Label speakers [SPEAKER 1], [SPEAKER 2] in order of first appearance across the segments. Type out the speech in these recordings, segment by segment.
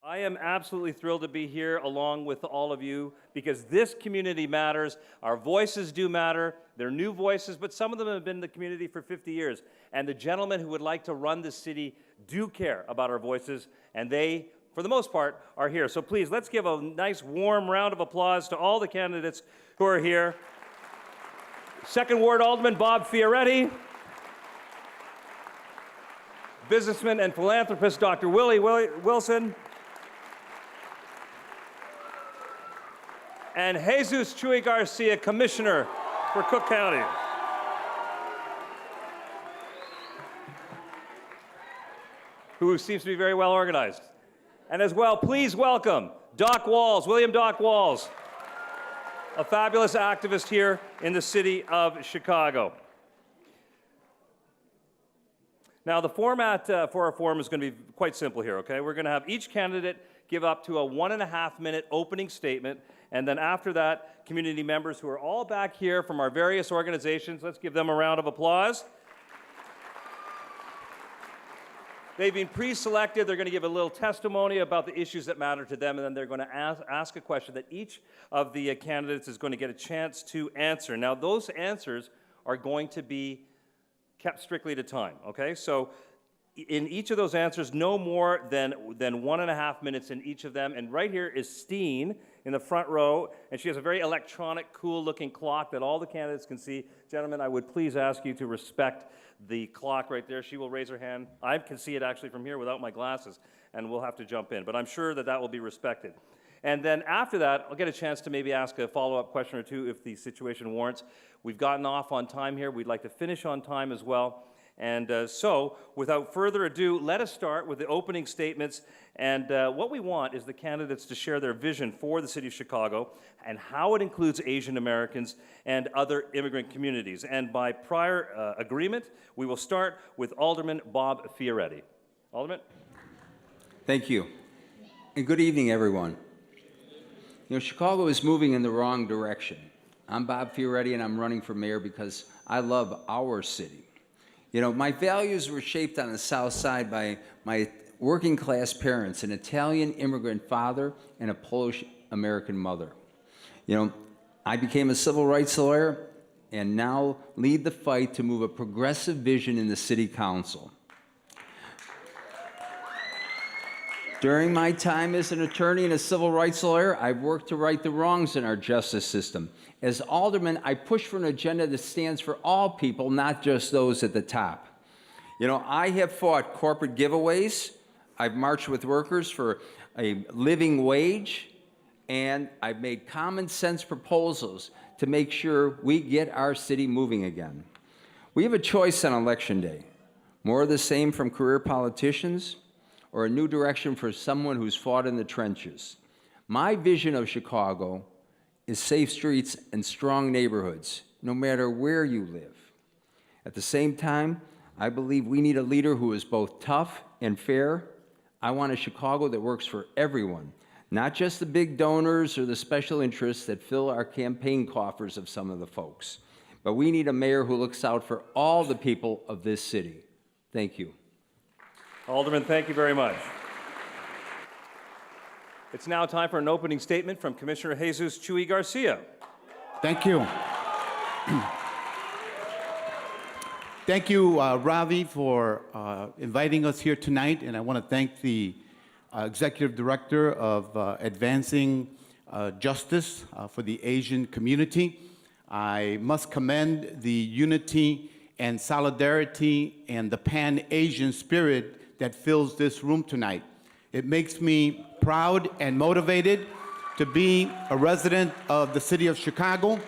[SPEAKER 1] I am absolutely thrilled to be here along with all of you because this community matters. Our voices do matter. They're new voices, but some of them have been in the community for 50 years. And the gentlemen who would like to run the city do care about our voices, and they, for the most part, are here. So please, let's give a nice warm round of applause to all the candidates who are here. Second Ward Alderman Bob Fioretti. Businessman and philanthropist Dr. Willie Wilson. And Jesus Chuy Garcia, Commissioner for Cook County. Who seems to be very well organized. And as well, please welcome Doc Walls, William Doc Walls, a fabulous activist here in the city of Chicago. Now, the format for our forum is going to be quite simple here, okay? We're going to have each candidate give up to a 1.5-minute opening statement, and then after that, community members who are all back here from our various organizations, let's give them a round of applause. They've been pre-selected. They're going to give a little testimony about the issues that matter to them, and then they're going to ask a question that each of the candidates is going to get a chance to answer. Now, those answers are going to be kept strictly to time, okay? So in each of those answers, no more than 1.5 minutes in each of them. And right here is Steen in the front row, and she has a very electronic, cool-looking clock that all the candidates can see. Gentlemen, I would please ask you to respect the clock right there. She will raise her hand. I can see it actually from here without my glasses, and we'll have to jump in. But I'm sure that that will be respected. And then after that, I'll get a chance to maybe ask a follow-up question or two if the situation warrants. We've gotten off on time here. We'd like to finish on time as well. And so, without further ado, let us start with the opening statements. And what we want is the candidates to share their vision for the city of Chicago and how it includes Asian Americans and other immigrant communities. And by prior agreement, we will start with Alderman Bob Fioretti. Alderman?
[SPEAKER 2] Thank you. And good evening, everyone. You know, Chicago is moving in the wrong direction. I'm Bob Fioretti, and I'm running for mayor because I love our city. You know, my values were shaped on the South Side by my working class parents, an Italian immigrant father and a Polish American mother. You know, I became a civil rights lawyer and now lead the fight to move a progressive vision in the city council. During my time as an attorney and a civil rights lawyer, I've worked to right the wrongs in our justice system. As alderman, I push for an agenda that stands for all people, not just those at the top. You know, I have fought corporate giveaways, I've marched with workers for a living wage, and I've made common sense proposals to make sure we get our city moving again. We have a choice on Election Day. More of the same from career politicians, or a new direction for someone who's fought in the trenches. My vision of Chicago is safe streets and strong neighborhoods, no matter where you live. At the same time, I believe we need a leader who is both tough and fair. I want a Chicago that works for everyone, not just the big donors or the special interests that fill our campaign coffers of some of the folks. But we need a mayor who looks out for all the people of this city. Thank you.
[SPEAKER 1] Alderman, thank you very much. It's now time for an opening statement from Commissioner Jesus Chuy Garcia.
[SPEAKER 3] Thank you. Thank you, Ravi, for inviting us here tonight, and I want to thank the Executive Director of Advancing Justice for the Asian Community. I must commend the unity and solidarity and the Pan-Asian spirit that fills this room tonight. It makes me proud and motivated to be a resident of the city of Chicago.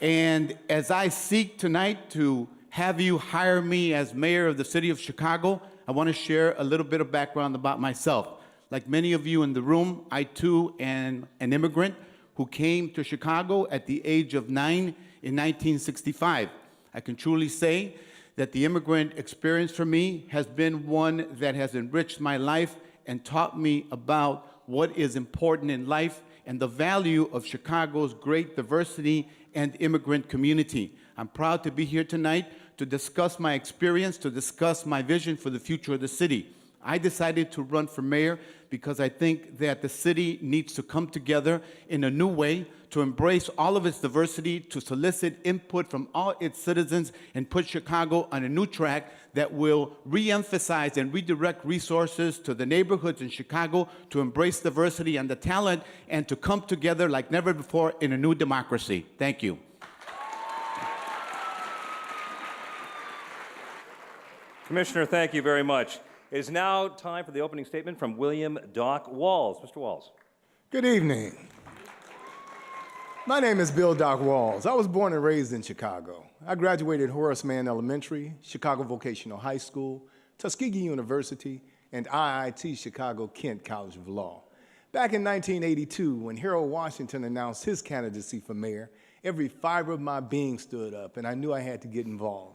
[SPEAKER 3] And as I seek tonight to have you hire me as mayor of the city of Chicago, I want to share a little bit of background about myself. Like many of you in the room, I too am an immigrant who came to Chicago at the age of 9 in 1965. I can truly say that the immigrant experience for me has been one that has enriched my life and taught me about what is important in life and the value of Chicago's great diversity and immigrant community. I'm proud to be here tonight to discuss my experience, to discuss my vision for the future of the city. I decided to run for mayor because I think that the city needs to come together in a new way to embrace all of its diversity, to solicit input from all its citizens, and put Chicago on a new track that will re-emphasize and redirect resources to the neighborhoods in Chicago to embrace diversity and the talent and to come together like never before in a new democracy. Thank you.
[SPEAKER 1] Commissioner, thank you very much. It is now time for the opening statement from William Doc Walls. Mr. Walls.
[SPEAKER 4] Good evening. My name is Bill Doc Walls. I was born and raised in Chicago. I graduated Horace Mann Elementary, Chicago Vocational High School, Tuskegee University, and IIT Chicago Kent College of Law. Back in 1982, when Harold Washington announced his candidacy for mayor, every fiber of my being stood up, and I knew I had to get involved.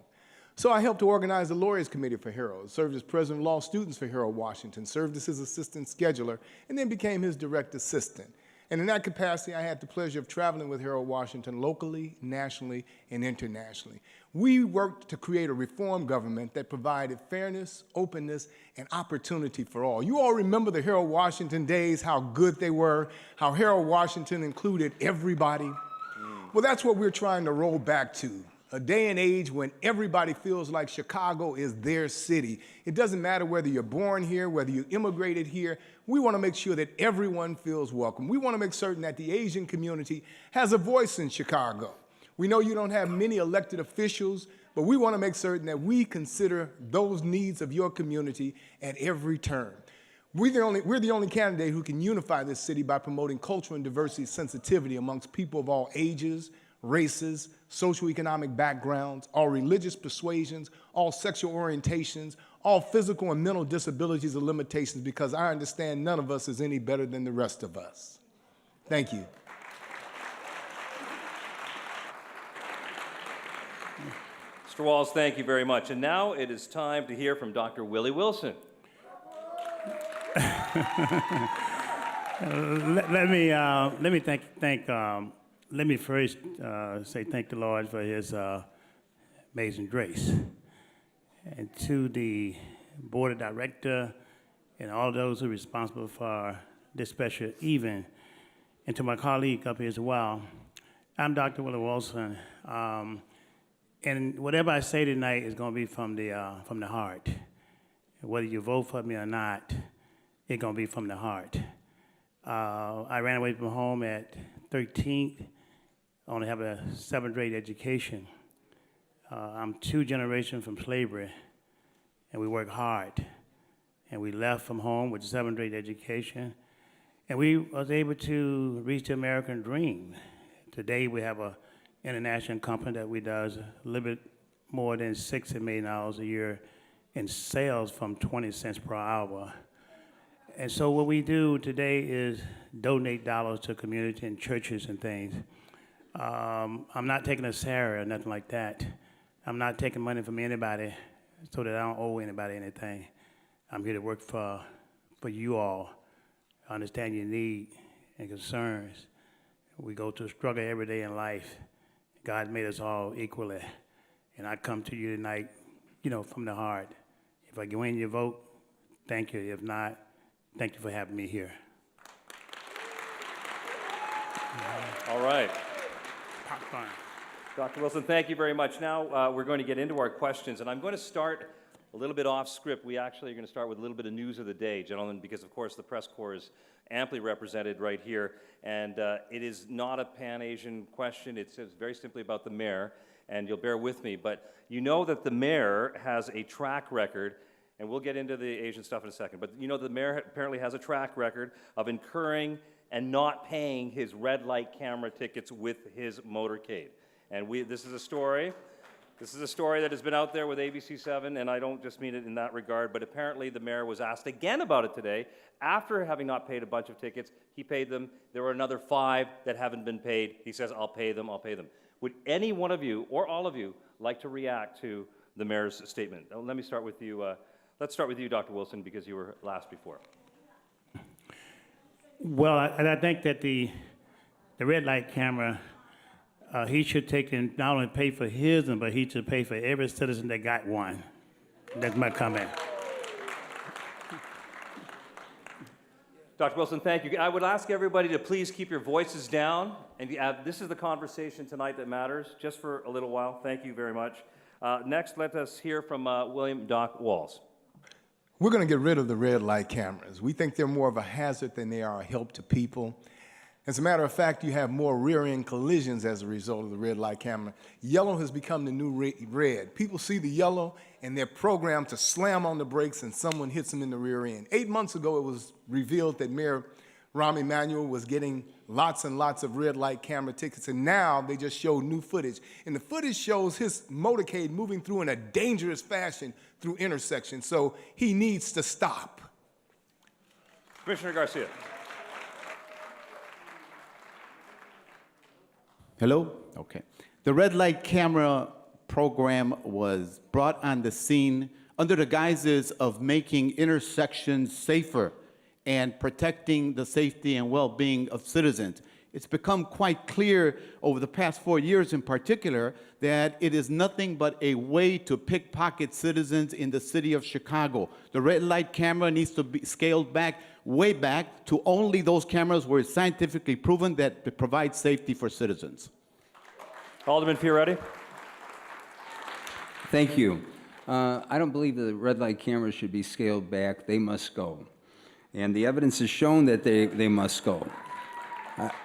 [SPEAKER 4] So I helped to organize the Lawyers Committee for Harold, served as president of law students for Harold Washington, served as his assistant scheduler, and then became his direct assistant. And in that capacity, I had the pleasure of traveling with Harold Washington locally, nationally, and internationally. We worked to create a reform government that provided fairness, openness, and opportunity for all. You all remember the Harold Washington days, how good they were, how Harold Washington included everybody. Well, that's what we're trying to roll back to. A day and age when everybody feels like Chicago is their city. It doesn't matter whether you're born here, whether you immigrated here. We want to make sure that everyone feels welcome. We want to make certain that the Asian community has a voice in Chicago. We know you don't have many elected officials, but we want to make certain that we consider those needs of your community at every turn. We're the only candidate who can unify this city by promoting cultural and diversity sensitivity amongst people of all ages, races, socioeconomic backgrounds, all religious persuasions, all sexual orientations, all physical and mental disabilities or limitations, because I understand none of us is any better than the rest of us. Thank you.
[SPEAKER 1] Mr. Walls, thank you very much. And now it is time to hear from Dr. Willie Wilson.
[SPEAKER 5] Let me first say thank the Lord for his amazing grace. And to the board of director and all those who are responsible for this special event, and to my colleague up here as well. I'm Dr. Willie Wilson, and whatever I say tonight is going to be from the heart. Whether you vote for me or not, it's going to be from the heart. I ran away from home at 13. I only have a 7th grade education. I'm 2 generations from slavery, and we work hard. And we left from home with a 7th grade education, and we was able to reach the American dream. Today we have an international company that we does a little bit more than $60 million a year in sales from 20 cents per hour. And so what we do today is donate dollars to community and churches and things. I'm not taking a salary or nothing like that. I'm not taking money from anybody so that I don't owe anybody anything. I'm here to work for you all. I understand your need and concerns. We go through a struggle every day in life. God made us all equally. And I come to you tonight, from the heart. If I win your vote, thank you. If not, thank you for having me here.
[SPEAKER 1] All right.
[SPEAKER 5] Popcorn.
[SPEAKER 1] Dr. Wilson, thank you very much. Now we're going to get into our questions, and I'm going to start a little bit off script. We actually are going to start with a little bit of news of the day, gentlemen, because, of course, the press corps is amply represented right here, and it is not a Pan-Asian question. It's very simply about the mayor, and you'll bear with me, but you know that the mayor has a track record, and we'll get into the Asian stuff in a second, but you know the mayor apparently has a track record of incurring and not paying his red light camera tickets with his motorcade. And this is a story that has been out there with ABC7, and I don't just mean it in that regard, but apparently the mayor was asked again about it today. After having not paid a bunch of tickets, he paid them. There were another 5 that haven't been paid. He says, I'll pay them. Would any one of you, or all of you, like to react to the mayor's statement? Let me start with you. Let's start with you, Dr. Wilson, because you were last before.
[SPEAKER 5] Well, I think that the red light camera, he should take and not only pay for his, but he should pay for every citizen that got one. That's my comment.
[SPEAKER 1] Dr. Wilson, thank you. I would ask everybody to please keep your voices down. And this is the conversation tonight that matters, just for a little while. Thank you very much. Next, let us hear from William Doc Walls.
[SPEAKER 4] We're going to get rid of the red light cameras. We think they're more of a hazard than they are a help to people. As a matter of fact, you have more rear-end collisions as a result of the red light camera. Yellow has become the new red. People see the yellow, and they're programmed to slam on the brakes, and someone hits them in the rear end. 8 months ago, it was revealed that Mayor Rahm Emanuel was getting lots and lots of red light camera tickets, and now they just showed new footage. And the footage shows his motorcade moving through in a dangerous fashion through intersections, so he needs to stop.
[SPEAKER 1] Commissioner Garcia.
[SPEAKER 3] Hello? Okay. The red light camera program was brought on the scene under the guises of making intersections safer and protecting the safety and well-being of citizens. It's become quite clear over the past 4 years in particular that it is nothing but a way to pickpocket citizens in the city of Chicago. The red light camera needs to be scaled back, way back, to only those cameras where it's scientifically proven that it provides safety for citizens.
[SPEAKER 1] Alderman Fioretti.
[SPEAKER 2] Thank you. I don't believe that the red light cameras should be scaled back. They must go. And the evidence has shown that they must go.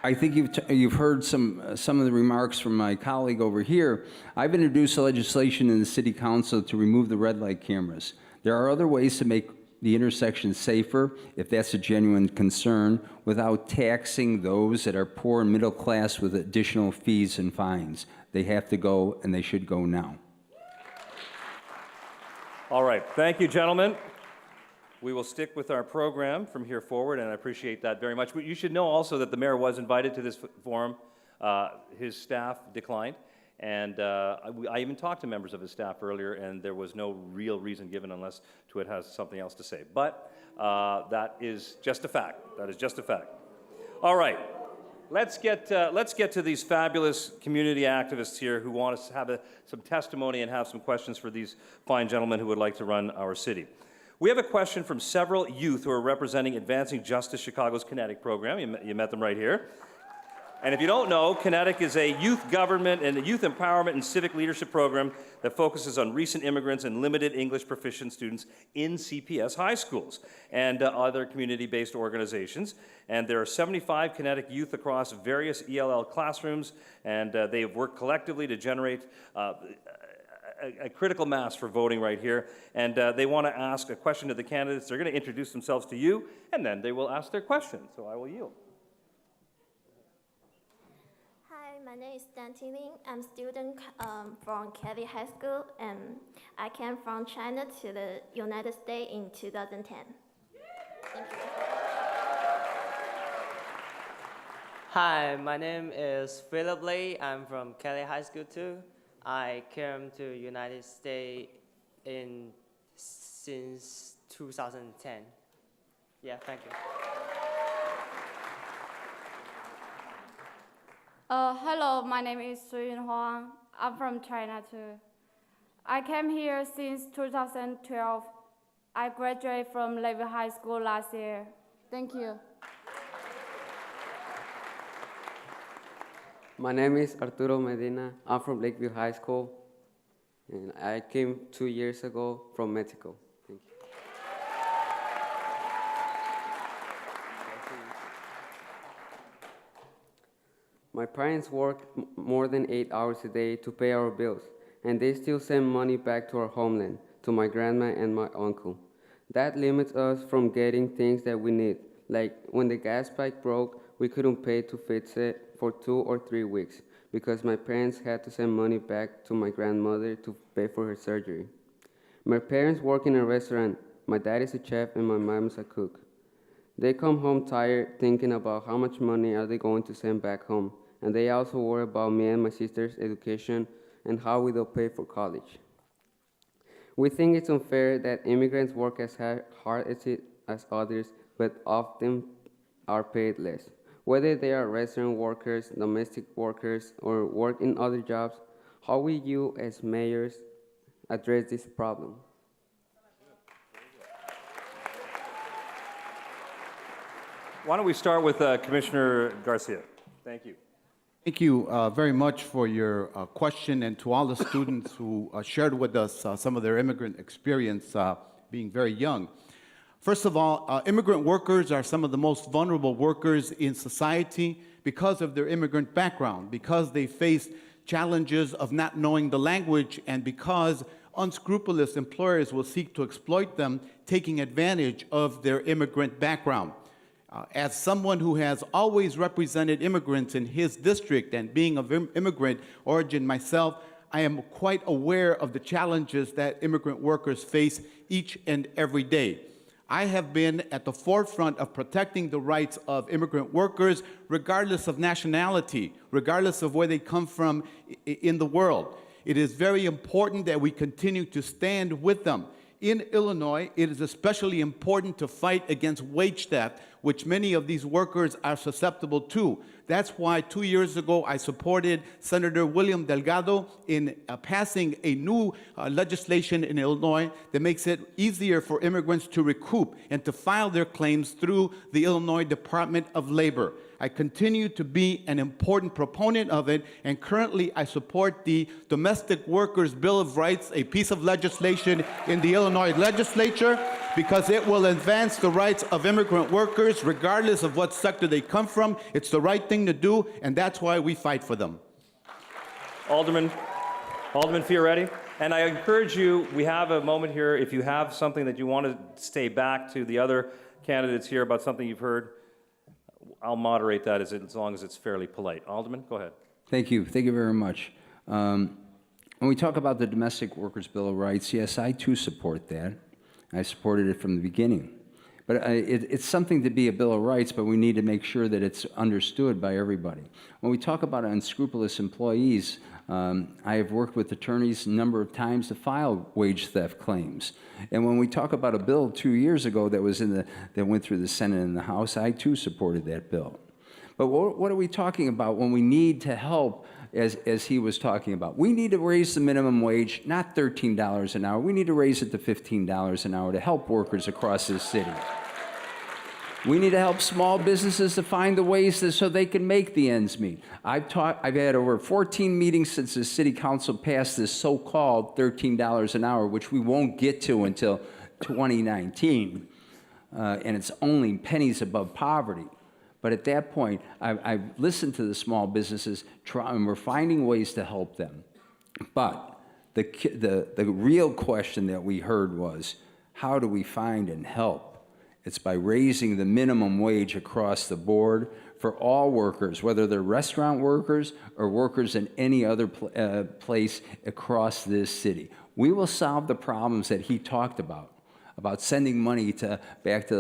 [SPEAKER 2] I think you've heard some of the remarks from my colleague over here. I've introduced legislation in the City Council to remove the red light cameras. There are other ways to make the intersection safer, if that's a genuine concern, without taxing those that are poor and middle class with additional fees and fines. They have to go, and they should go now.
[SPEAKER 1] All right. Thank you, gentlemen. We will stick with our program from here forward, and I appreciate that very much. But you should know also that the mayor was invited to this forum. His staff declined, and I even talked to members of his staff earlier, and there was no real reason given unless Twit has something else to say. But that is just a fact. That is just a fact. All right. Let's get to these fabulous community activists here who want us to have some testimony and have some questions for these fine gentlemen who would like to run our city. We have a question from several youth who are representing Advancing Justice Chicago's Kinetic program. You met them right here. And if you don't know, Kinetic is a youth government and a youth empowerment and civic leadership program that focuses on recent immigrants and limited English proficient students in CPS high schools and other community-based organizations. And there are 75 Kinetic youth across various ELL classrooms, and they have worked collectively to generate a critical mass for voting right here, and they want to ask a question to the candidates. They're going to introduce themselves to you, and then they will ask their question. So I will yield.
[SPEAKER 6] Hi, my name is Dan Tiling. I'm a student from Kelly High School, and I came from China to the United States in 2010. Thank you.
[SPEAKER 7] Hi, my name is Philip Lee. I'm from Kelly High School too. I came to United States since 2010. Yeah, thank you.
[SPEAKER 8] Hello, my name is Suyun Huang. I'm from China too. I came here since 2012. I graduated from Lakeview High School last year. Thank you.
[SPEAKER 9] My name is Arturo Medina. I'm from Lakeview High School, and I came 2 years ago from Mexico. Thank you. My parents work more than 8 hours a day to pay our bills, and they still send money back to our homeland, to my grandma and my uncle. That limits us from getting things that we need, like when the gas pipe broke, we couldn't pay to fix it for 2 or 3 weeks because my parents had to send money back to my grandmother to pay for her surgery. My parents work in a restaurant. My dad is a chef and my mom is a cook. They come home tired thinking about how much money are they going to send back home, and they also worry about me and my sister's education and how we will pay for college. We think it's unfair that immigrants work as hard as others, but often are paid less. Whether they are restaurant workers, domestic workers, or work in other jobs, how will you as mayors address this problem?
[SPEAKER 1] Why don't we start with Commissioner Garcia? Thank you.
[SPEAKER 3] Thank you very much for your question, and to all the students who shared with us some of their immigrant experience being very young. First of all, immigrant workers are some of the most vulnerable workers in society because of their immigrant background, because they face challenges of not knowing the language, and because unscrupulous employers will seek to exploit them, taking advantage of their immigrant background. As someone who has always represented immigrants in his district and being of immigrant origin myself, I am quite aware of the challenges that immigrant workers face each and every day. I have been at the forefront of protecting the rights of immigrant workers, regardless of nationality, regardless of where they come from in the world. It is very important that we continue to stand with them. In Illinois, it is especially important to fight against wage theft, which many of these workers are susceptible to. That's why 2 years ago I supported Senator William Delgado in passing a new legislation in Illinois that makes it easier for immigrants to recoup and to file their claims through the Illinois Department of Labor. I continue to be an important proponent of it, and currently I support the Domestic Workers Bill of Rights, a piece of legislation in the Illinois legislature, because it will advance the rights of immigrant workers regardless of what sector they come from. It's the right thing to do, and that's why we fight for them.
[SPEAKER 1] Alderman Fioretti. And I encourage you, we have a moment here, if you have something that you want to stay back to the other candidates here about something you've heard, I'll moderate that as long as it's fairly polite. Alderman, go ahead.
[SPEAKER 2] Thank you. Thank you very much. When we talk about the Domestic Workers' Bill of Rights, yes, I too support that. I supported it from the beginning. But it's something to be a Bill of Rights, but we need to make sure that it's understood by everybody. When we talk about unscrupulous employees, I have worked with attorneys a number of times to file wage theft claims. And when we talk about a bill 2 years ago that went through the Senate and the House, I too supported that bill. But what are we talking about when we need to help, as he was talking about? We need to raise the minimum wage, not $13 an hour. We need to raise it to $15 an hour to help workers across this city. We need to help small businesses to find the ways so they can make the ends meet. I've had over 14 meetings since the city council passed this so-called $13 an hour, which we won't get to until 2019, and it's only pennies above poverty. But at that point, I've listened to the small businesses, and we're finding ways to help them. But the real question that we heard was, how do we find and help? It's by raising the minimum wage across the board for all workers, whether they're restaurant workers or workers in any other place across this city. We will solve the problems that he talked about sending money back to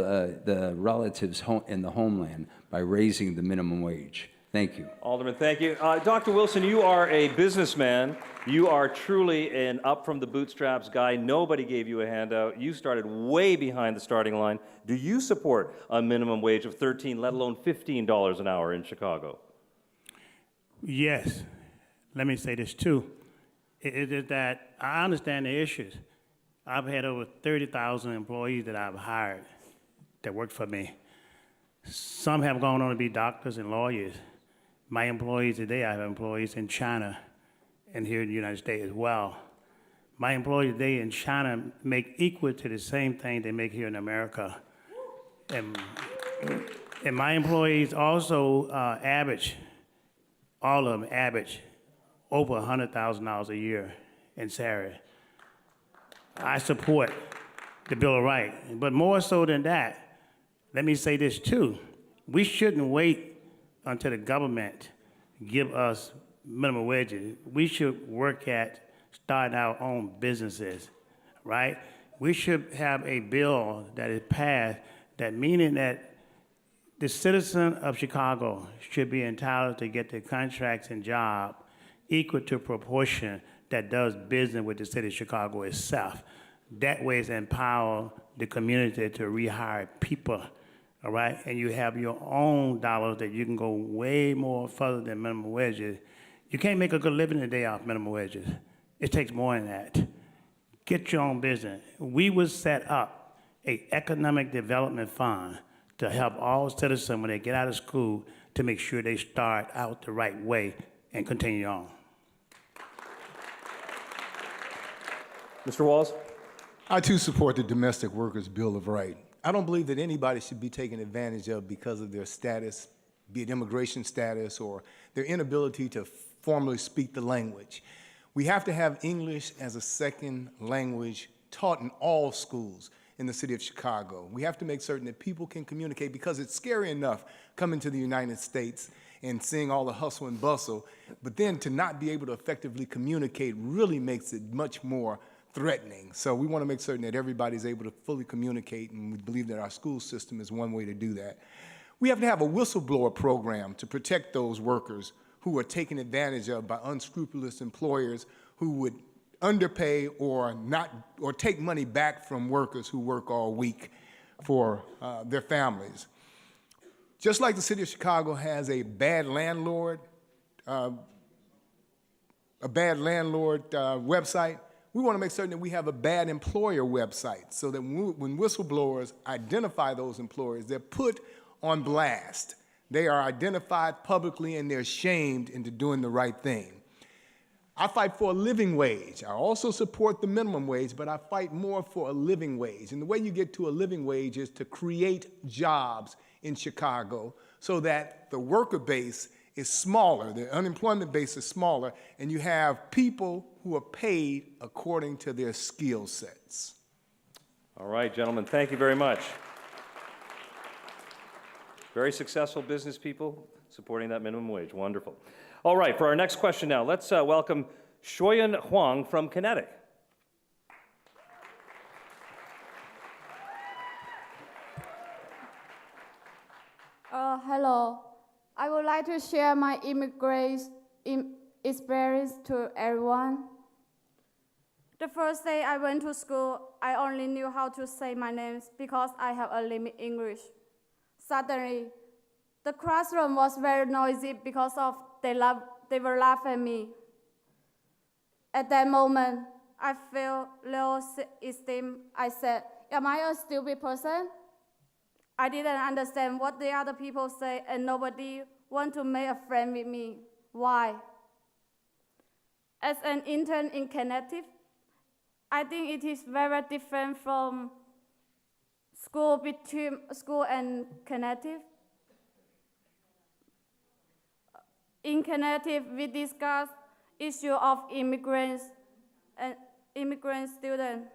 [SPEAKER 2] the relatives in the homeland by raising the minimum wage. Thank you.
[SPEAKER 1] Alderman, thank you. Dr. Wilson, you are a businessman. You are truly an up-from-the-bootstraps guy. Nobody gave you a handout. You started way behind the starting line. Do you support a minimum wage of $13, let alone $15 an hour in Chicago?
[SPEAKER 5] Yes. Let me say this, too. It is that I understand the issues. I've had over 30,000 employees that I've hired that work for me. Some have gone on to be doctors and lawyers. My employees today, I have employees in China and here in the United States as well. My employees today in China make equal to the same thing they make here in America. And my employees also average, all of them average over $100,000 a year in salary. I support the Bill of Rights, but more so than that, let me say this too. We shouldn't wait until the government give us minimum wages. We should work at starting our own businesses, right? We should have a bill that is passed that meaning that the citizen of Chicago should be entitled to get the contracts and job equal to proportion that does business with the city of Chicago itself. That way it's empower the community to rehire people. All right, and you have your own dollars that you can go way more further than minimum wages. You can't make a good living today off minimum wages. It takes more than that. Get your own business. We would set up an economic development fund to help all citizens when they get out of school to make sure they start out the right way and continue on.
[SPEAKER 1] Mr. Walls?
[SPEAKER 4] I too support the Domestic Workers Bill of Rights. I don't believe that anybody should be taken advantage of because of their status, be it immigration status or their inability to formally speak the language. We have to have English as a second language taught in all schools in the city of Chicago. We have to make certain that people can communicate, because it's scary enough coming to the United States and seeing all the hustle and bustle, but then to not be able to effectively communicate really makes it much more threatening. So we want to make certain that everybody's able to fully communicate, and we believe that our school system is one way to do that. We have to have a whistleblower program to protect those workers who are taken advantage of by unscrupulous employers who would underpay or take money back from workers who work all week for their families. Just like the city of Chicago has a bad landlord website, we want to make certain that we have a bad employer website, so that when whistleblowers identify those employers, they're put on blast. They are identified publicly and they're shamed into doing the right thing. I fight for a living wage. I also support the minimum wage, but I fight more for a living wage. And the way you get to a living wage is to create jobs in Chicago so that the worker base is smaller, the unemployment base is smaller, and you have people who are paid according to their skill sets.
[SPEAKER 1] All right, gentlemen, thank you very much. Very successful business people supporting that minimum wage. Wonderful. All right, for our next question now, let's welcome Shoyan Huang from Kinetic.
[SPEAKER 8] Hello. I would like to share my immigrant experience to everyone. The first day I went to school, I only knew how to say my names because I have a limited English. Suddenly, the classroom was very noisy because they were laughing at me. At that moment, I felt low esteem. I said, "Am I a stupid person?" I didn't understand what the other people say, and nobody wanted to make a friend with me. Why? As an intern in Kinetic, I think it is very different from between school and Kinetic. In Kinetic, we discuss issue of immigrants and immigrant students.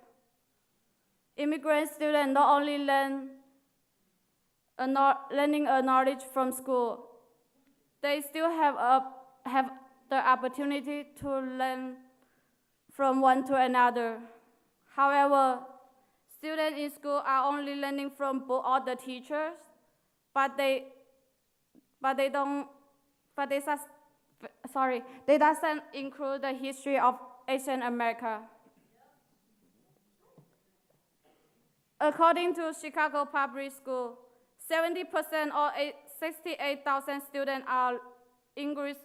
[SPEAKER 8] Immigrant students not only learning a knowledge from school, they still have the opportunity to learn from one to another. However, students in school are only learning from all the teachers, but they doesn't include the history of Asian America. According to Chicago Public School, 70% or 68,000 students are English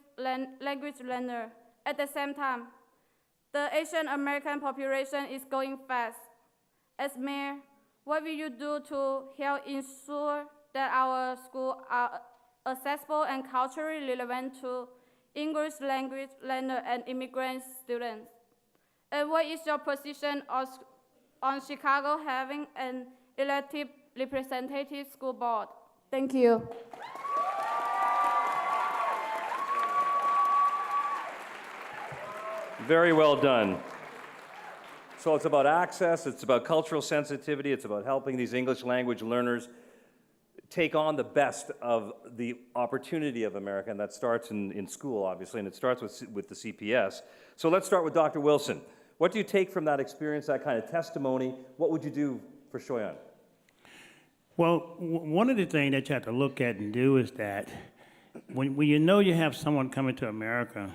[SPEAKER 8] language learners. At the same time, the Asian American population is growing fast. As mayor, what will you do to help ensure that our schools are accessible and culturally relevant to English language learners and immigrant students? And what is your position on Chicago having an elected representative school board? Thank you.
[SPEAKER 1] Very well done. So it's about access, it's about cultural sensitivity, it's about helping these English language learners take on the best of the opportunity of America, and that starts in school, obviously, and it starts with the CPS. So let's start with Dr. Wilson. What do you take from that experience, that kind of testimony? What would you do for Shoyan?
[SPEAKER 5] Well, one of the things that you have to look at and do is that when you know you have someone coming to America,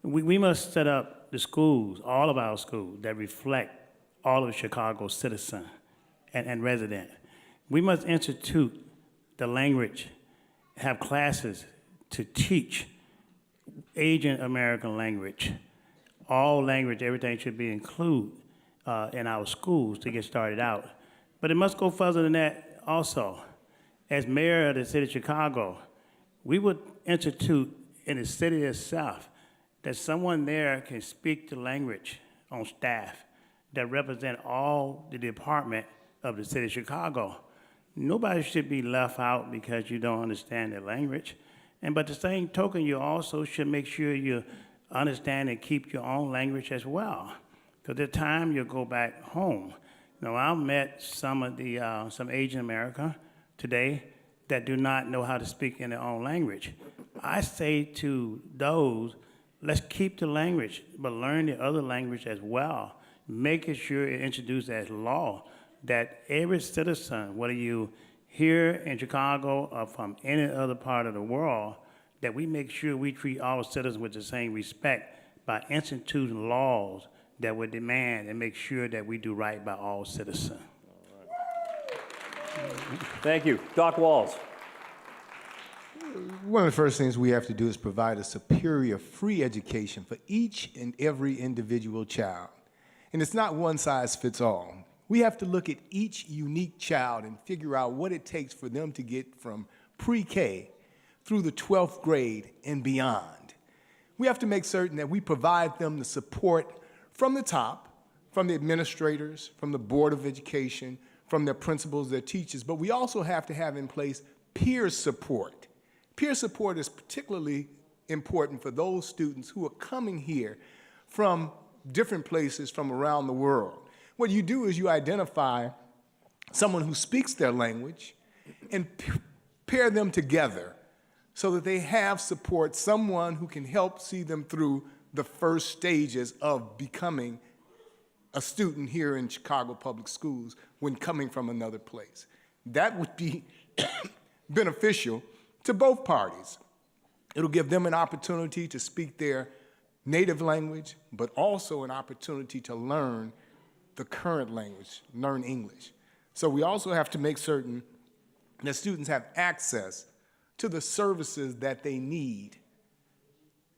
[SPEAKER 5] we must set up the schools, all of our schools, that reflect all of Chicago's citizens and residents. We must institute the language, have classes to teach Asian American language. All language, everything should be included in our schools to get started out. But it must go further than that also. as mayor of the city of Chicago, we would institute in the city itself that someone there can speak the language on staff that represent all the department of the city of Chicago. Nobody should be left out because you don't understand the language. But the same token, you also should make sure you understand and keep your own language as well. Because the time you go back home. Now, I've met some of the some Asian America today that do not know how to speak in their own language. I say to those, let's keep the language, but learn the other language as well, making sure it introduced as law that every citizen, whether you here in Chicago or from any other part of the world, that we make sure we treat all citizens with the same respect by instituting laws that would demand and make sure that we do right by all citizens.
[SPEAKER 1] Thank you. Doc Walls.
[SPEAKER 4] One of the first things we have to do is provide a superior free education for each and every individual child. And it's not one size fits all. We have to look at each unique child and figure out what it takes for them to get from pre-K through the 12th grade and beyond. We have to make certain that we provide them the support from the top, from the administrators, from the Board of Education, from their principals, their teachers, but we also have to have in place peer support. Peer support is particularly important for those students who are coming here from different places from around the world. What you do is you identify someone who speaks their language and pair them together so that they have support, someone who can help see them through the first stages of becoming a student here in Chicago Public Schools when coming from another place. That would be beneficial to both parties. It'll give them an opportunity to speak their native language, but also an opportunity to learn the current language, learn English. So we also have to make certain that students have access to the services that they need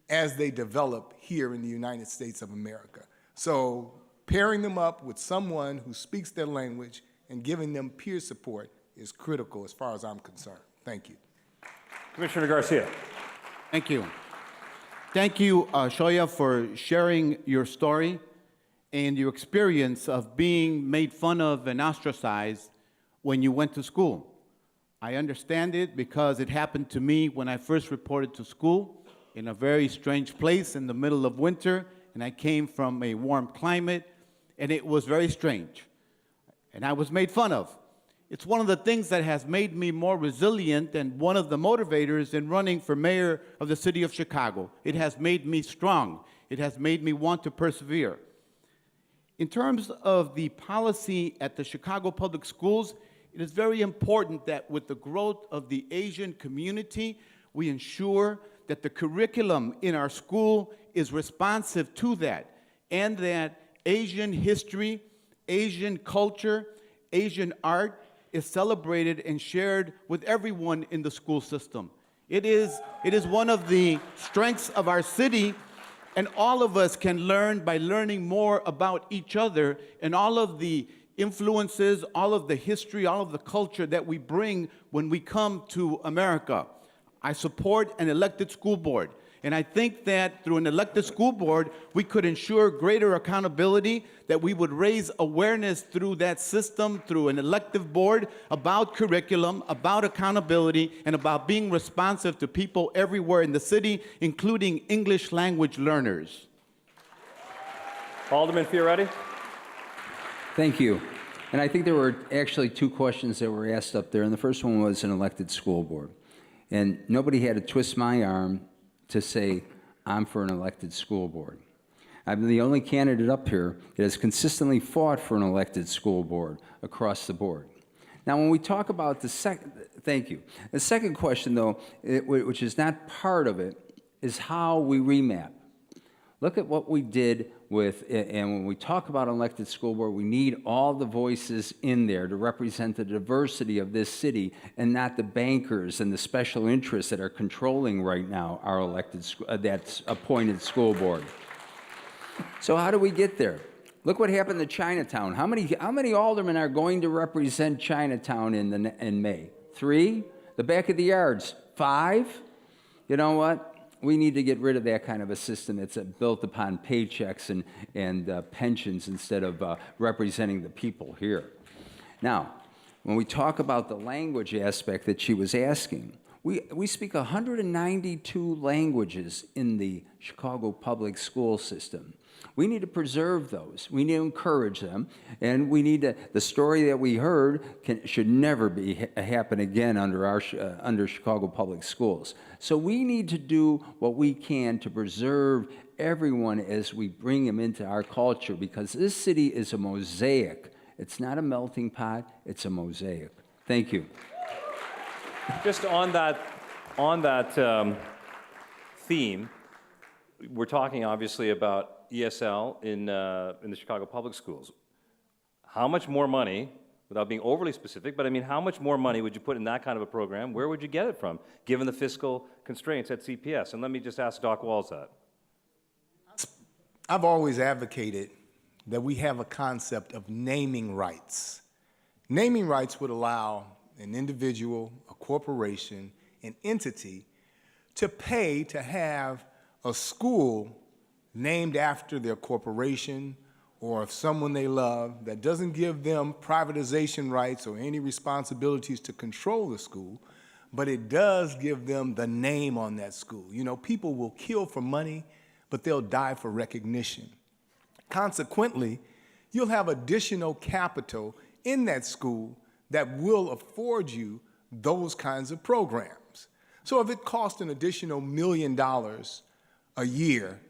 [SPEAKER 4] as they develop here in the United States of America. So pairing them up with someone who speaks their language and giving them peer support is critical as far as I'm concerned. Thank you.
[SPEAKER 1] Commissioner Garcia.
[SPEAKER 3] Thank you. Thank you, Shoya, for sharing your story and your experience of being made fun of and ostracized when you went to school. I understand it because it happened to me when I first reported to school in a very strange place in the middle of winter, and I came from a warm climate, and it was very strange. And I was made fun of. It's one of the things that has made me more resilient and one of the motivators in running for mayor of the city of Chicago. It has made me strong. It has made me want to persevere. In terms of the policy at the Chicago Public Schools, it is very important that with the growth of the Asian community, we ensure that the curriculum in our school is responsive to that, and that Asian history, Asian culture, Asian art is celebrated and shared with everyone in the school system. It is one of the strengths of our city, and all of us can learn by learning more about each other and all of the influences, all of the history, all of the culture that we bring when we come to America. I support an elected school board, and I think that through an elected school board, we could ensure greater accountability, that we would raise awareness through that system, through an elective board, about curriculum, about accountability, and about being responsive to people everywhere in the city, including English language learners.
[SPEAKER 1] Alderman Fioretti.
[SPEAKER 2] Thank you. And I think there were actually two questions that were asked up there, and the first one was an elected school board. And nobody had to twist my arm to say, I'm for an elected school board. I'm the only candidate up here that has consistently fought for an elected school board across the board. Now, when we talk about the second question, though, which is not part of it, is how we remap. Look at what we did with, and when we talk about an elected school board, we need all the voices in there to represent the diversity of this city and not the bankers and the special interests that are controlling right now our elected, that's appointed school board. So how do we get there? Look what happened to Chinatown. How many aldermen are going to represent Chinatown in May? 3. The back of the yards, 5. You know what? We need to get rid of that kind of a system that's built upon paychecks and pensions instead of representing the people here. Now, when we talk about the language aspect that she was asking, we speak 192 languages in the Chicago public school system. We need to preserve those. We need to encourage them, and we need to. The story that we heard should never happen again under Chicago public schools. So we need to do what we can to preserve everyone as we bring them into our culture, because this city is a mosaic. It's not a melting pot. It's a mosaic. Thank you.
[SPEAKER 1] Just on that theme, we're talking obviously about ESL in the Chicago public schools. How much more money, without being overly specific, but I mean, how much more money would you put in that kind of a program? Where would you get it from, given the fiscal constraints at CPS? And let me just ask Doc Walls that.
[SPEAKER 4] I've always advocated that we have a concept of naming rights. Naming rights would allow an individual, a corporation, an entity to pay to have a school named after their corporation or of someone they love that doesn't give them privatization rights or any responsibilities to control the school, but it does give them the name on that school. You know, people will kill for money, but they'll die for recognition. Consequently, you'll have additional capital in that school that will afford you those kinds of programs. So if it costs an additional $1 million a year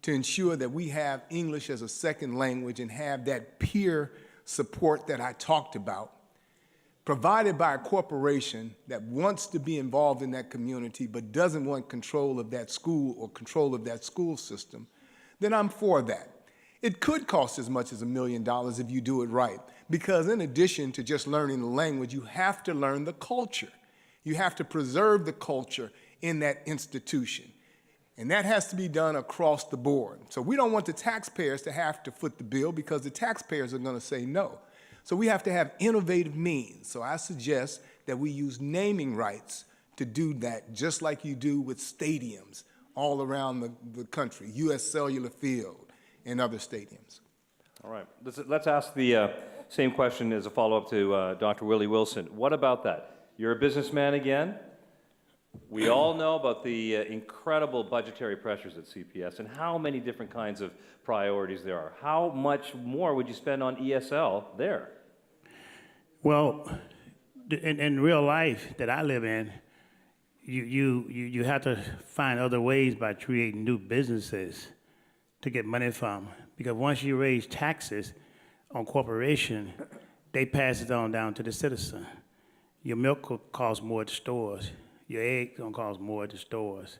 [SPEAKER 4] to ensure that we have English as a second language and have that peer support that I talked about, provided by a corporation that wants to be involved in that community but doesn't want control of that school or control of that school system, then I'm for that. It could cost as much as $1 million if you do it right, because in addition to just learning the language, you have to learn the culture. You have to preserve the culture in that institution. And that has to be done across the board. So we don't want the taxpayers to have to foot the bill, because the taxpayers are going to say no. So we have to have innovative means. So I suggest that we use naming rights to do that, just like you do with stadiums all around the country, U.S. Cellular Field and other stadiums.
[SPEAKER 1] All right, let's ask the same question as a follow-up to Dr. Willie Wilson. What about that? You're a businessman again. We all know about the incredible budgetary pressures at CPS and how many different kinds of priorities there are. How much more would you spend on ESL there?
[SPEAKER 5] Well, in real life that I live in, you have to find other ways by creating new businesses to get money from. Because once you raise taxes on corporation, they pass it on down to the citizen. Your milk will cost more at the stores. Your eggs gonna cost more at the stores.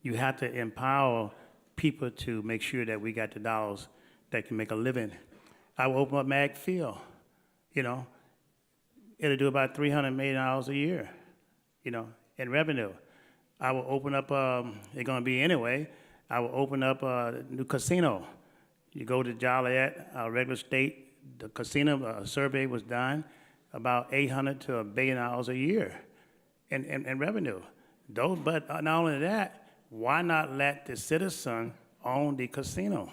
[SPEAKER 5] You have to empower people to make sure that we got the dollars that can make a living. I will open up Mag Field, you know. It'll do about $300 million a year, you know, in revenue. I will open up, it's gonna be anyway, I will open up a new casino. You go to Joliet, our regular state, the casino survey was done, about $800 to $1 billion a year in revenue. But not only that, why not let the citizen own the casino?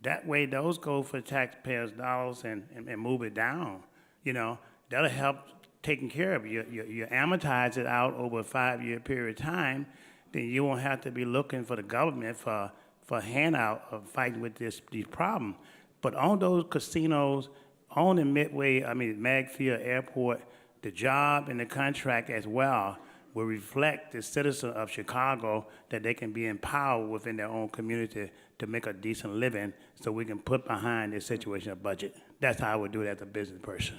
[SPEAKER 5] That way those go for taxpayers' dollars and move it down. You know, that'll help taking care of it. You amortize it out over a 5-year period of time, then you won't have to be looking for the government for handout of fighting with these problems. But on those casinos, on the Mag Field Airport, the job and the contract as well will reflect the citizen of Chicago that they can be empowered within their own community to make a decent living, so we can put behind this situation a budget. That's how I would do it as a business person.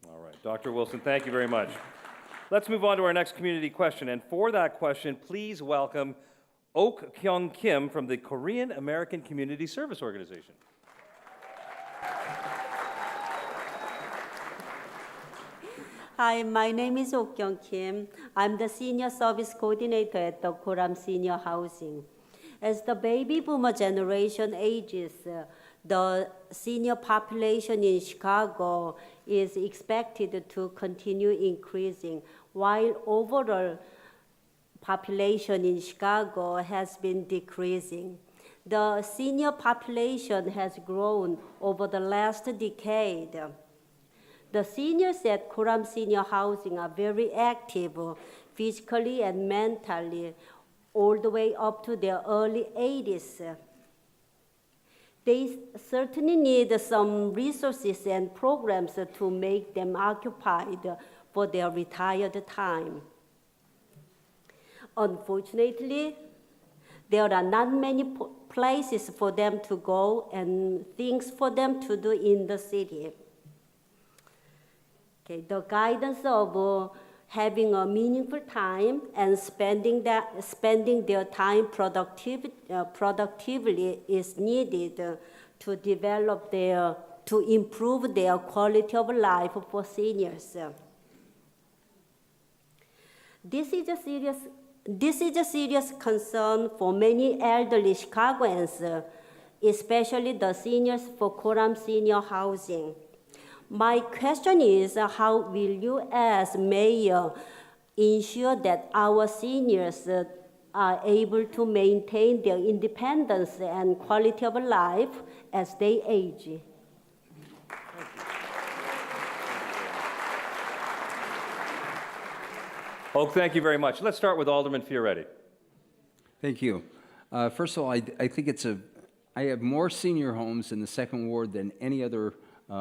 [SPEAKER 1] All right, Dr. Wilson, thank you very much. Let's move on to our next community question. And for that question, please welcome Ok Kyung Kim from the Korean American Community Service Organization.
[SPEAKER 10] Hi, my name is Ok Kyung Kim. I'm the Senior Service Coordinator at the Koram Senior Housing. As the baby boomer generation ages, the senior population in Chicago is expected to continue increasing. while overall population in Chicago has been decreasing. The senior population has grown over the last decade. The seniors at Coram Senior Housing are very active physically and mentally, all the way up to their early 80s. They certainly need some resources and programs to make them occupied for their retired time. Unfortunately, there are not many places for them to go and things for them to do in the city. Okay, the guidance of having a meaningful time and spending their time productively is needed to improve their quality of life for seniors. This is a serious concern for many elderly Chicagoans, especially the seniors for Coram Senior Housing. My question is, how will you as mayor ensure that our seniors are able to maintain their independence and quality of life as they age?
[SPEAKER 1] Oak, thank you very much. Let's start with Alderman Fioretti.
[SPEAKER 2] Thank you. First of all, I think I have more senior homes in the second ward than any other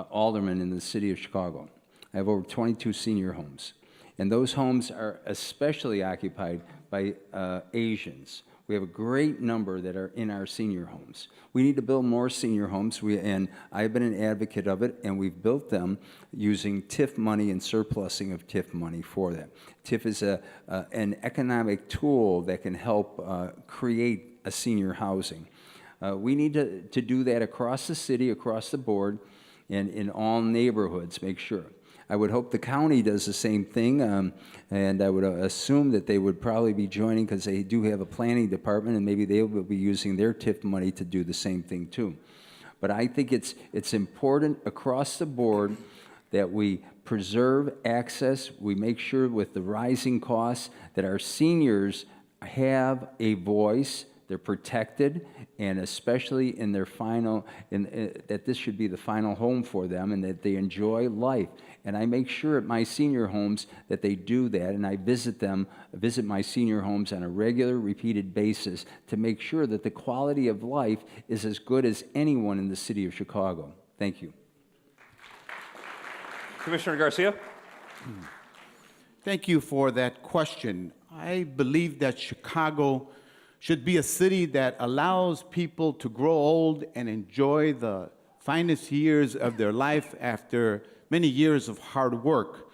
[SPEAKER 2] alderman in the city of Chicago. I have over 22 senior homes, and those homes are especially occupied by Asians. We have a great number that are in our senior homes. We need to build more senior homes, and I've been an advocate of it, and we've built them using TIF money and surplusing of TIF money for them. TIF is an economic tool that can help create a senior housing. We need to do that across the city, across the board, and in all neighborhoods, make sure. I would hope the county does the same thing, and I would assume that they would probably be joining because they do have a planning department, and maybe they will be using their TIF money to do the same thing too. But I think it's important across the board that we preserve access. We make sure with the rising costs that our seniors have a voice. They're protected, and especially in their that this should be the final home for them and that they enjoy life. And I make sure at my senior homes that they do that, and I visit my senior homes on a regular, repeated basis to make sure that the quality of life is as good as anyone in the city of Chicago. Thank you.
[SPEAKER 1] Commissioner Garcia.
[SPEAKER 3] Thank you for that question. I believe that Chicago should be a city that allows people to grow old and enjoy the finest years of their life after many years of hard work.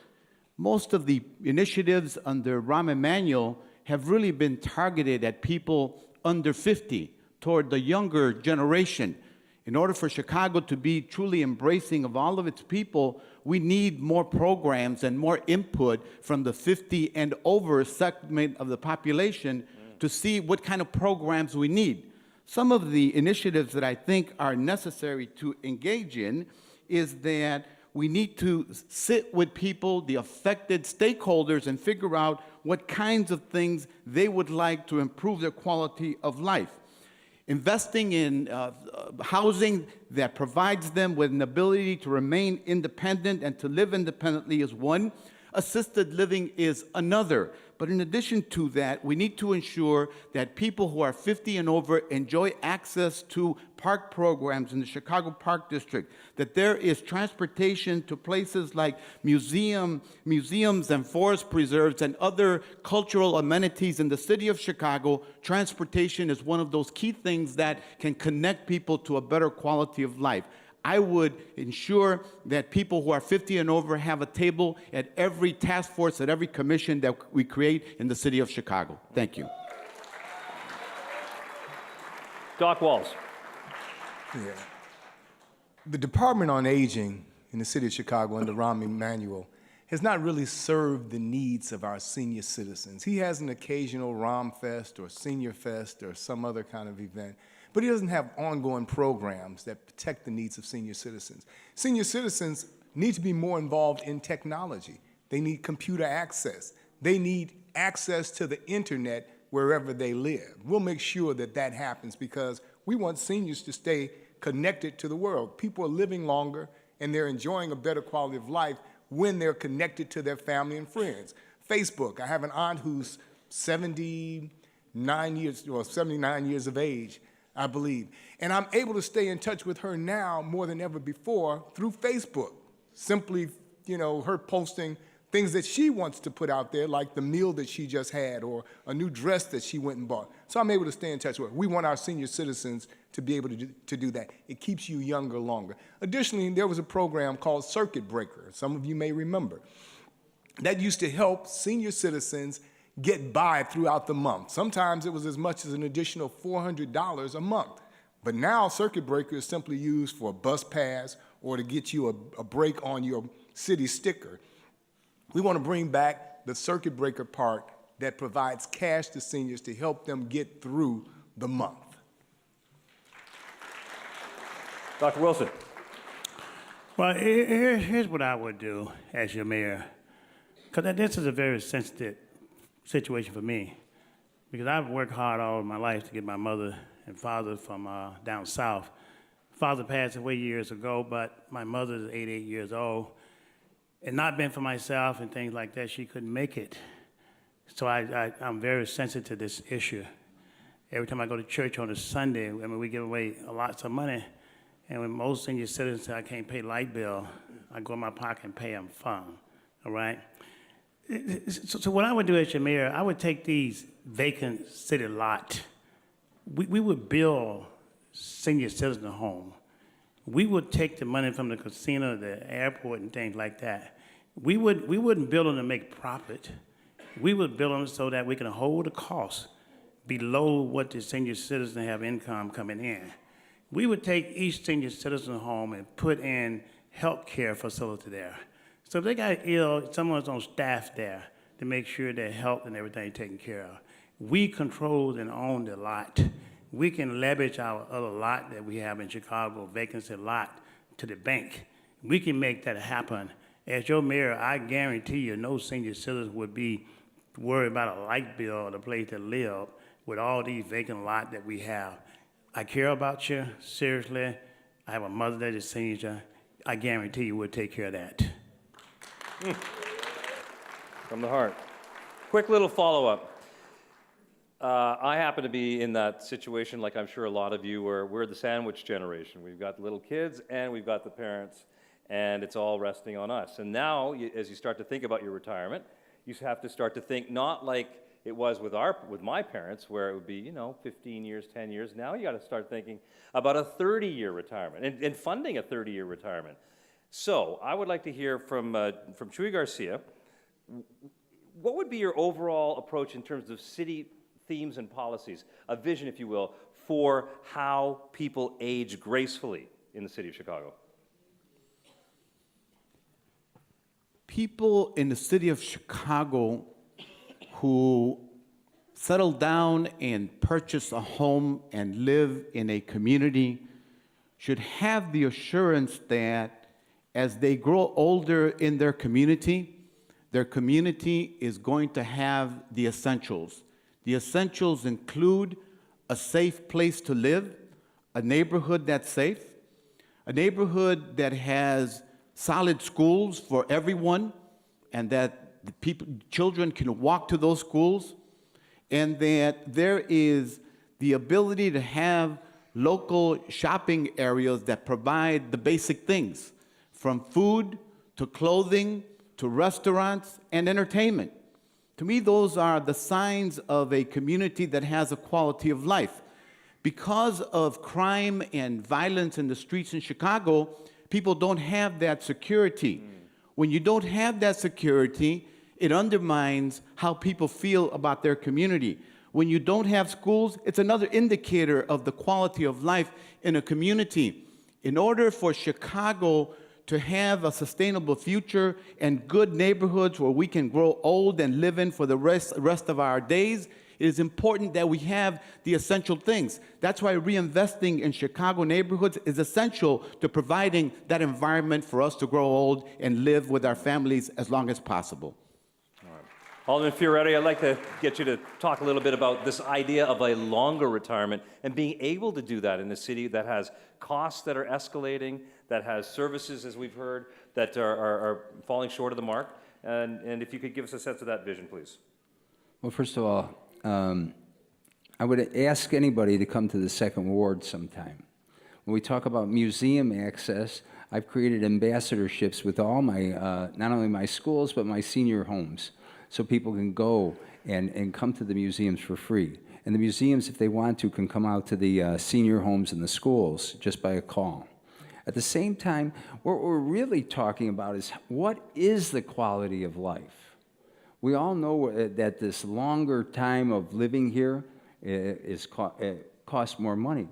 [SPEAKER 3] Most of the initiatives under Rahm Emanuel have really been targeted at people under 50, toward the younger generation. In order for Chicago to be truly embracing of all of its people, we need more programs and more input from the 50 and over segment of the population to see what kind of programs we need. Some of the initiatives that I think are necessary to engage in is that we need to sit with people, the affected stakeholders, and figure out what kinds of things they would like to improve their quality of life. Investing in housing that provides them with an ability to remain independent and to live independently is one. Assisted living is another. But in addition to that, we need to ensure that people who are 50 and over enjoy access to park programs in the Chicago Park District, that there is transportation to places like museums and forest preserves and other cultural amenities in the city of Chicago. Transportation is one of those key things that can connect people to a better quality of life. I would ensure that people who are 50 and over have a table at every task force, at every commission that we create in the city of Chicago. Thank you.
[SPEAKER 1] Doc Walls.
[SPEAKER 4] Yeah. The Department on Aging in the city of Chicago under Rahm Emanuel has not really served the needs of our senior citizens. He has an occasional Rahm Fest or Senior Fest or some other kind of event, but he doesn't have ongoing programs that protect the needs of senior citizens. Senior citizens need to be more involved in technology. They need computer access. they need access to the internet wherever they live. We'll make sure that that happens because we want seniors to stay connected to the world. People are living longer and they're enjoying a better quality of life when they're connected to their family and friends. Facebook, I have an aunt who's 79 years of age, I believe. And I'm able to stay in touch with her now more than ever before through Facebook. Simply, her posting things that she wants to put out there, like the meal that she just had or a new dress that she went and bought. So I'm able to stay in touch with her. We want our senior citizens to be able to do that. It keeps you younger longer. Additionally, there was a program called Circuit Breaker, some of you may remember, that used to help senior citizens get by throughout the month. Sometimes it was as much as an additional $400 a month. But now Circuit Breaker is simply used for a bus pass or to get you a break on your city sticker. We want to bring back the Circuit Breaker part that provides cash to seniors to help them get through the month.
[SPEAKER 1] Dr. Wilson.
[SPEAKER 5] Well, here's what I would do as your mayor, because this is a very sensitive situation for me, because I've worked hard all my life to get my mother and father from down south. Father passed away years ago, but my mother is 88 years old. And not been for myself and things like that, she couldn't make it. So I'm very sensitive to this issue. Every time I go to church on a Sunday, we give away lots of money. And when most senior citizens say I can't pay light bill, I go in my pocket and pay them fund, all right? So what I would do as your mayor, I would take these vacant city lot. We would build senior citizen home. We would take the money from the casino, the airport, and things like that. We wouldn't build them to make profit. We would build them so that we can hold the cost below what the senior citizens have income coming in. We would take each senior citizen home and put in health care facility there. So if they got ill, someone's on staff there to make sure their health and everything is taken care of. We control and own the lot. We can leverage our other lot that we have in Chicago, vacancy lot, to the bank. We can make that happen. As your mayor, I guarantee you no senior citizens would be worried about a light bill or the place to live with all these vacant lots that we have. I care about you, seriously. I have a mother that is senior. I guarantee you we'll take care of that.
[SPEAKER 1] From the heart. Quick little follow-up. I happen to be in that situation, like I'm sure a lot of you, where we're the sandwich generation. We've got the little kids and we've got the parents, and it's all resting on us. And now, as you start to think about your retirement, you have to start to think not like it was with my parents, where it would be 15 years, 10 years. Now you got to start thinking about a 30-year retirement and funding a 30-year retirement. So I would like to hear from Chuy Garcia. What would be your overall approach in terms of city themes and policies, a vision, if you will, for how people age gracefully in the city of Chicago?
[SPEAKER 3] People in the city of Chicago who settle down and purchase a home and live in a community should have the assurance that as they grow older in their community is going to have the essentials. The essentials include a safe place to live, a neighborhood that's safe, a neighborhood that has solid schools for everyone, and that children can walk to those schools, and that there is the ability to have local shopping areas that provide the basic things, from food to clothing to restaurants and entertainment. To me, those are the signs of a community that has a quality of life. Because of crime and violence in the streets in Chicago, people don't have that security. When you don't have that security, it undermines how people feel about their community. When you don't have schools, it's another indicator of the quality of life in a community. In order for Chicago to have a sustainable future and good neighborhoods where we can grow old and live in for the rest of our days, it is important that we have the essential things. That's why reinvesting in Chicago neighborhoods is essential to providing that environment for us to grow old and live with our families as long as possible.
[SPEAKER 1] All right. Alderman Fioretti, I'd like to get you to talk a little bit about this idea of a longer retirement and being able to do that in a city that has costs that are escalating, that has services, as we've heard, that are falling short of the mark. And if you could give us a sense of that vision, please.
[SPEAKER 2] Well, first of all, I would ask anybody to come to the Second Ward sometime. When we talk about museum access, I've created ambassadorships with all my, not only my schools, but my senior homes, so people can go and come to the museums for free. And the museums, if they want to, can come out to the senior homes and the schools just by a call. At the same time, what we're really talking about is what is the quality of life? We all know that this longer time of living here costs more money.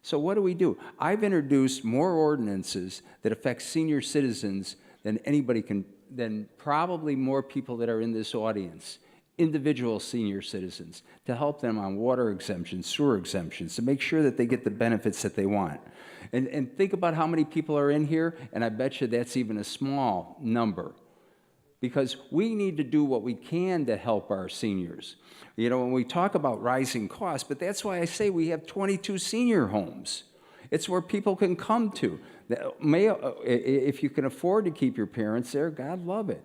[SPEAKER 2] So what do? I've introduced more ordinances that affect senior citizens than anybody can, than probably more people that are in this audience, individual senior citizens, to help them on water exemptions, sewer exemptions, to make sure that they get the benefits that they want. And think about how many people are in here, and I bet you that's even a small number. Because we need to do what we can to help our seniors. You know, when we talk about rising costs, but that's why I say we have 22 senior homes. It's where people can come to. If you can afford to keep your parents there, God love it.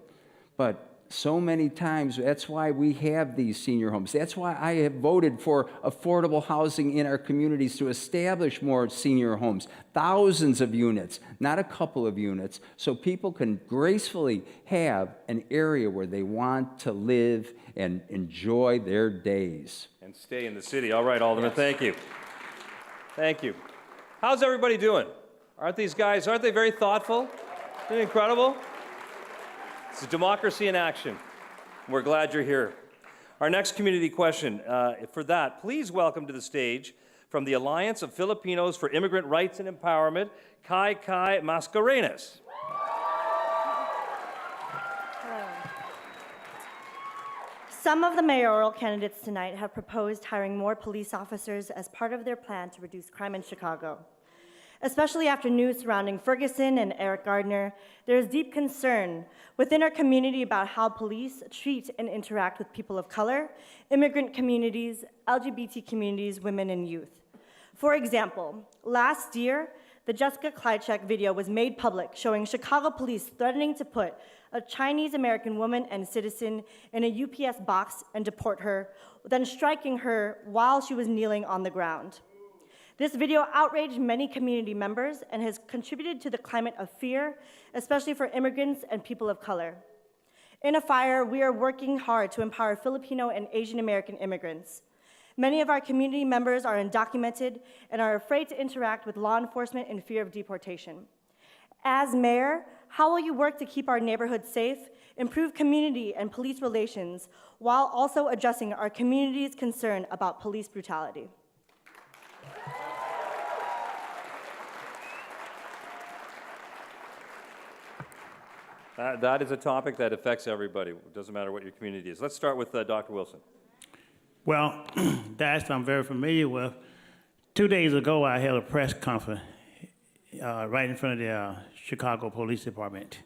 [SPEAKER 2] But so many times, that's why we have these senior homes. That's why I have voted for affordable housing in our communities to establish more senior homes, thousands of units, not a couple of units, so people can gracefully have an area where they want to live and enjoy their days.
[SPEAKER 1] And stay in the city. All right, Alderman, thank you. Thank you. How's everybody doing? Aren't these guys, aren't they very thoughtful? Isn't it incredible? It's a democracy in action. We're glad you're here. Our next community question, for that, please welcome to the stage from the Alliance of Filipinos for Immigrant Rights and Empowerment, Kai Mascarenas.
[SPEAKER 11] Hello. Some of the mayoral candidates tonight have proposed hiring more police officers as part of their plan to reduce crime in Chicago. Especially after news surrounding Ferguson and Eric Gardner, there is deep concern within our community about how police treat and interact with people of color, immigrant communities, LGBT communities, women, and youth. For example, last year, the Jessica Klitschek video was made public showing Chicago police threatening to put a Chinese-American woman and citizen in a UPS box and deport her, then striking her while she was kneeling on the ground. This video outraged many community members and has contributed to the climate of fear, especially for immigrants and people of color. In Afire, we are working hard to empower Filipino and Asian American immigrants. Many of our community members are undocumented and are afraid to interact with law enforcement in fear of deportation. As mayor, how will you work to keep our neighborhoods safe, improve community and police relations, while also addressing our community's concern about police brutality?
[SPEAKER 1] That is a topic that affects everybody. It doesn't matter what your community is. Let's start with Dr. Wilson.
[SPEAKER 5] Well, that I'm very familiar with. 2 days ago, I held a press conference right in front of the Chicago Police Department.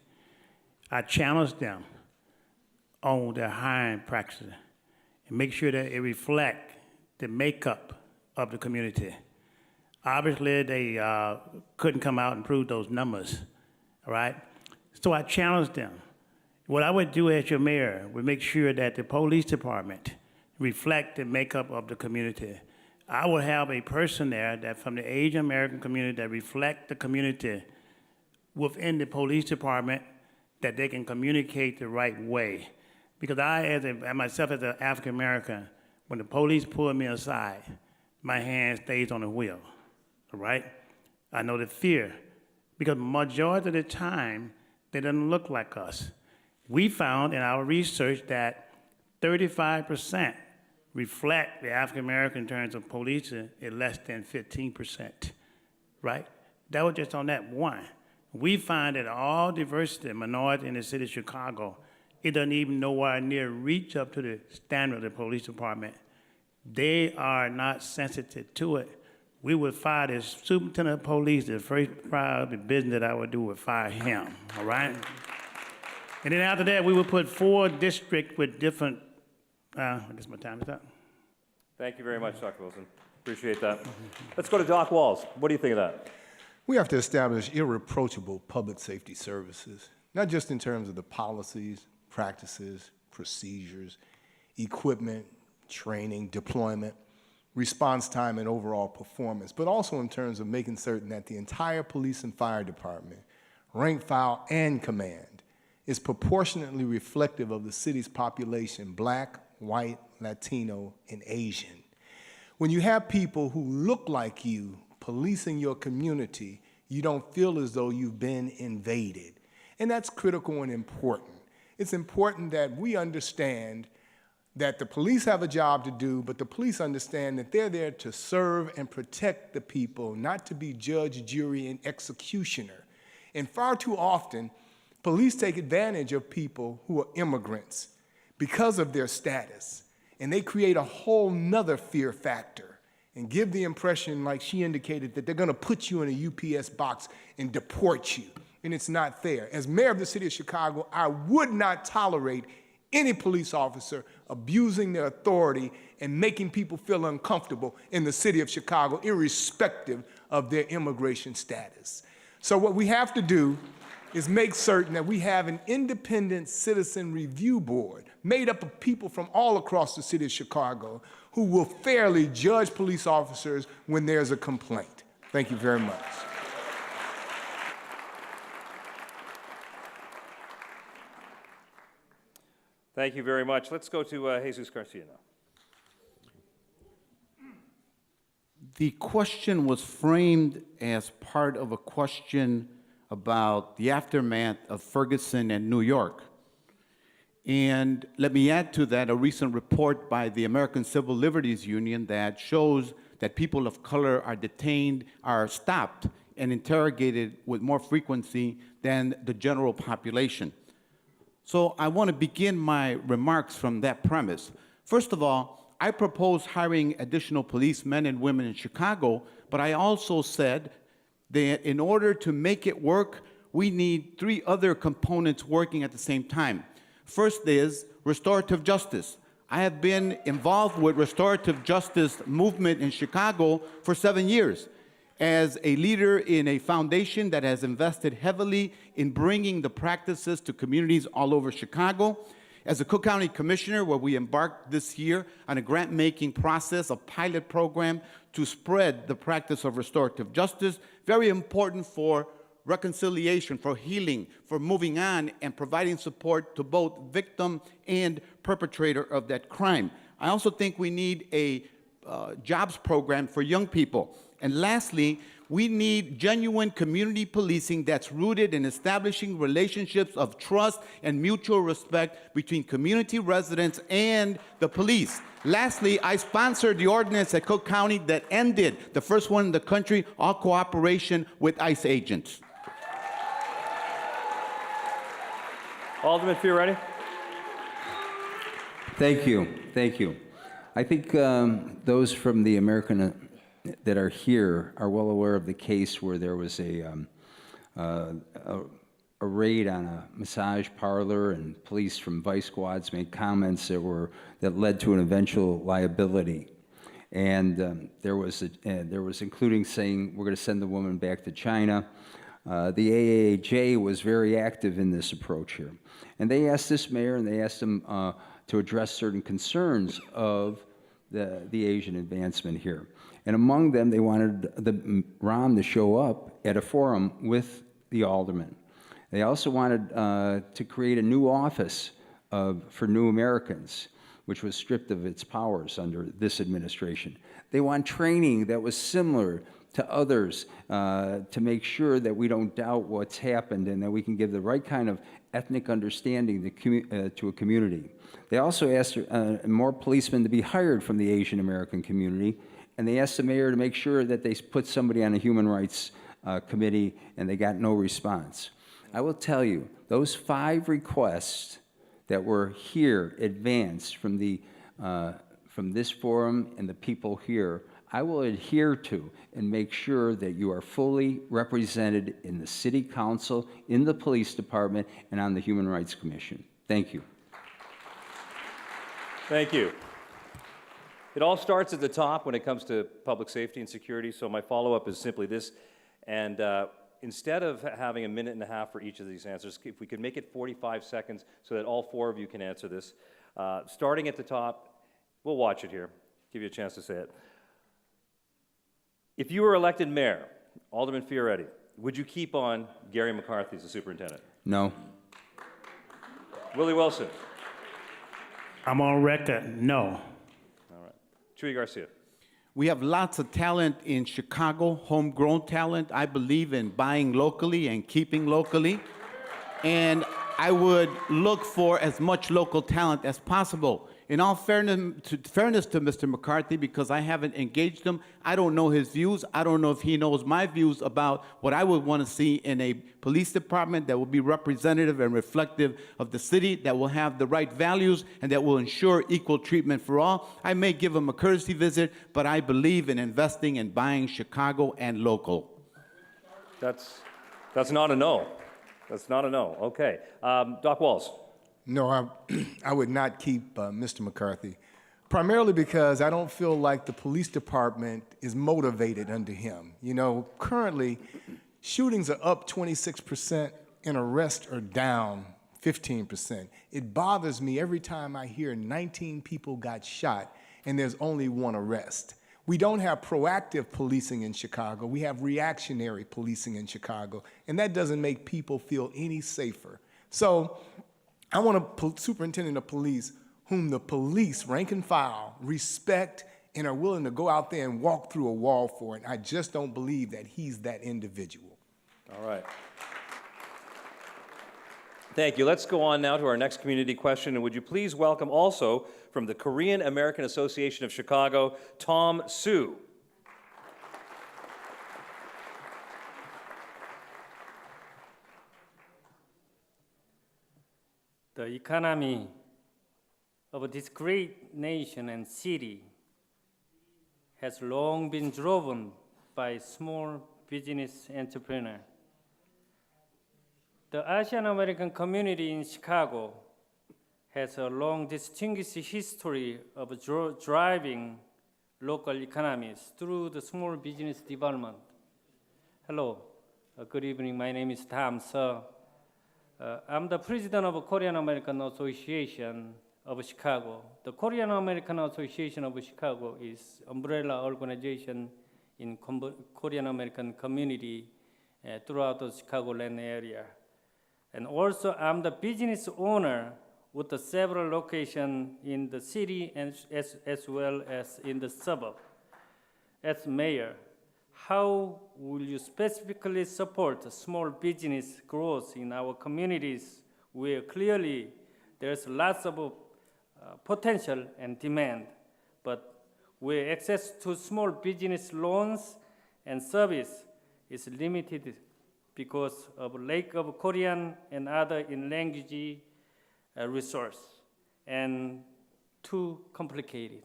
[SPEAKER 5] I challenged them on their hiring practices and make sure that it reflects the makeup of the community. Obviously, they couldn't come out and prove those numbers, all right? So I challenged them. What I would do as your mayor would make sure that the police department reflect the makeup of the community. I would have a person there that from the Asian American community that reflect the community within the police department that they can communicate the right way. Because myself as an African American, when the police pull me aside, my hand stays on the wheel, all right? I know the fear, because majority of the time, they don't look like us. We found in our research that 35% reflect the African American in terms of policing at less than 15%, right? That was just on that one. We find that all diversity, minority in the city of Chicago, it doesn't even nowhere near reach up to the standard of the police department. They are not sensitive to it. We would fire the superintendent of police, the first priority business that I would do would fire him, all right? And then after that, we will put 4 districts with different, I guess my time is up.
[SPEAKER 1] Thank you very much, Dr. Wilson. Appreciate that. Let's go to Doc Walls. What do you think of that?
[SPEAKER 4] We have to establish irreproachable public safety services, not just in terms of the policies, practices, procedures, equipment, training, deployment, response time, and overall performance, but also in terms of making certain that the entire police and fire department, rank, file, and command is proportionately reflective of the city's population, Black, white, Latino, and Asian. When you have people who look like you policing your community, you don't feel as though you've been invaded. And that's critical and important. It's important that we understand that the police have a job to do, but the police understand that they're there to serve and protect the people, not to be judge, jury, and executioner. And far too often, police take advantage of people who are immigrants because of their status, and they create a whole nother fear factor and give the impression, like she indicated, that they're gonna put you in a UPS box and deport you, and it's not fair. As mayor of the city of Chicago, I would not tolerate any police officer abusing their authority and making people feel uncomfortable in the city of Chicago, irrespective of their immigration status. So what we have to do is make certain that we have an independent citizen review board made up of people from all across the city of Chicago who will fairly judge police officers when there's a complaint. Thank you very much.
[SPEAKER 1] Thank you very much. Let's go to Jesus Garcia now.
[SPEAKER 3] The question was framed as part of a question about the aftermath of Ferguson and New York. And let me add to that a recent report by the American Civil Liberties Union that shows that people of color are detained, are stopped, and interrogated with more frequency than the general population. So I want to begin my remarks from that premise. First of all, I propose hiring additional policemen and women in Chicago, but I also said that in order to make it work, we need 3 other components working at the same time. First is restorative justice. I have been involved with restorative justice movement in Chicago for 7 years as a leader in a foundation that has invested heavily in bringing the practices to communities all over Chicago. As a Cook County Commissioner, where we embarked this year on a grant-making process, a pilot program to spread the practice of restorative justice, very important for reconciliation, for healing, for moving on, and providing support to both victim and perpetrator of that crime. I also think we need a jobs program for young people. And lastly, we need genuine community policing that's rooted in establishing relationships of trust and mutual respect between community residents and the police. Lastly, I sponsored the ordinance at Cook County that ended, the first one in the country, all cooperation with ICE agents.
[SPEAKER 1] Alderman Fioretti.
[SPEAKER 2] Thank you. Thank you. I think those from the American that are here are well aware of the case where there was a raid on a massage parlor, and police from vice squads made comments that led to an eventual liability. And there was including saying we're going to send the woman back to China. The AAJ was very active in this approach here, and they asked this mayor and they asked him to address certain concerns of the Asian advancement here. And among them, they wanted the ROM to show up at a forum with the aldermen. They also wanted to create a new office for New Americans, which was stripped of its powers under this administration. They want training that was similar to others to make sure that we don't doubt what's happened and that we can give the right kind of ethnic understanding to a community. They also asked more policemen to be hired from the Asian American community, and they asked the mayor to make sure that they put somebody on a human rights committee, and they got no response. I will tell you, those 5 requests that were here advanced from this forum and the people here, I will adhere to and make sure that you are fully represented in the City Council, in the Police Department, and on the Human Rights Commission. Thank you.
[SPEAKER 1] Thank you. It all starts at the top when it comes to public safety and security, so my follow-up is simply this. And instead of having a minute and a half for each of these answers, if we could make it 45 seconds so that all four of you can answer this. Starting at the top, we'll watch it here, give you a chance to say it. If you were elected mayor, Alderman Fioretti, would you keep on Gary McCarthy as the superintendent?
[SPEAKER 2] No.
[SPEAKER 1] Willie Wilson?
[SPEAKER 5] I'm on record, no.
[SPEAKER 1] All right. Chuy Garcia?
[SPEAKER 3] We have lots of talent in Chicago, homegrown talent. I believe in buying locally and keeping locally. And I would look for as much local talent as possible. In all fairness to Mr. McCarthy, because I haven't engaged him, I don't know his views. I don't know if he knows my views about what I would want to see in a police department that will be representative and reflective of the city, that will have the right values, and that will ensure equal treatment for all. I may give him a courtesy visit, but I believe in investing in buying Chicago and local.
[SPEAKER 1] That's not a no. That's not a no. Okay. Doc Walls?
[SPEAKER 4] No, I would not keep Mr. McCarthy, primarily because I don't feel like the police department is motivated under him. You know, currently, shootings are up 26% and arrests are down 15%. It bothers me every time I hear 19 people got shot and there's only one arrest. We don't have proactive policing in Chicago. We have reactionary policing in Chicago, and that doesn't make people feel any safer. So I want a superintendent of police whom the police, rank and file, respect and are willing to go out there and walk through a wall for it. I just don't believe that he's that individual.
[SPEAKER 1] All right. Thank you. Let's go on now to our next community question. And would you please welcome also from the Korean American Association of Chicago, Tom Sue.
[SPEAKER 12] The economy of this great nation and city has long been driven by small business entrepreneurs. The Asian American community in Chicago has a long distinguished history of driving local economies through the small business development. Hello, good evening. My name is Tam Seo. I'm the president of Korean American Association of Chicago. The Korean American Association of Chicago is an umbrella organization in Korean American community throughout the Chicagoland area. And also, I'm the business owner with the several locations in the city and as well as in the suburb. As mayor, how will you specifically support small business growth in our communities where clearly there's lots of potential and demand, but where access to small business loans and service is limited because of lack of Korean and other in-language resource and too complicated?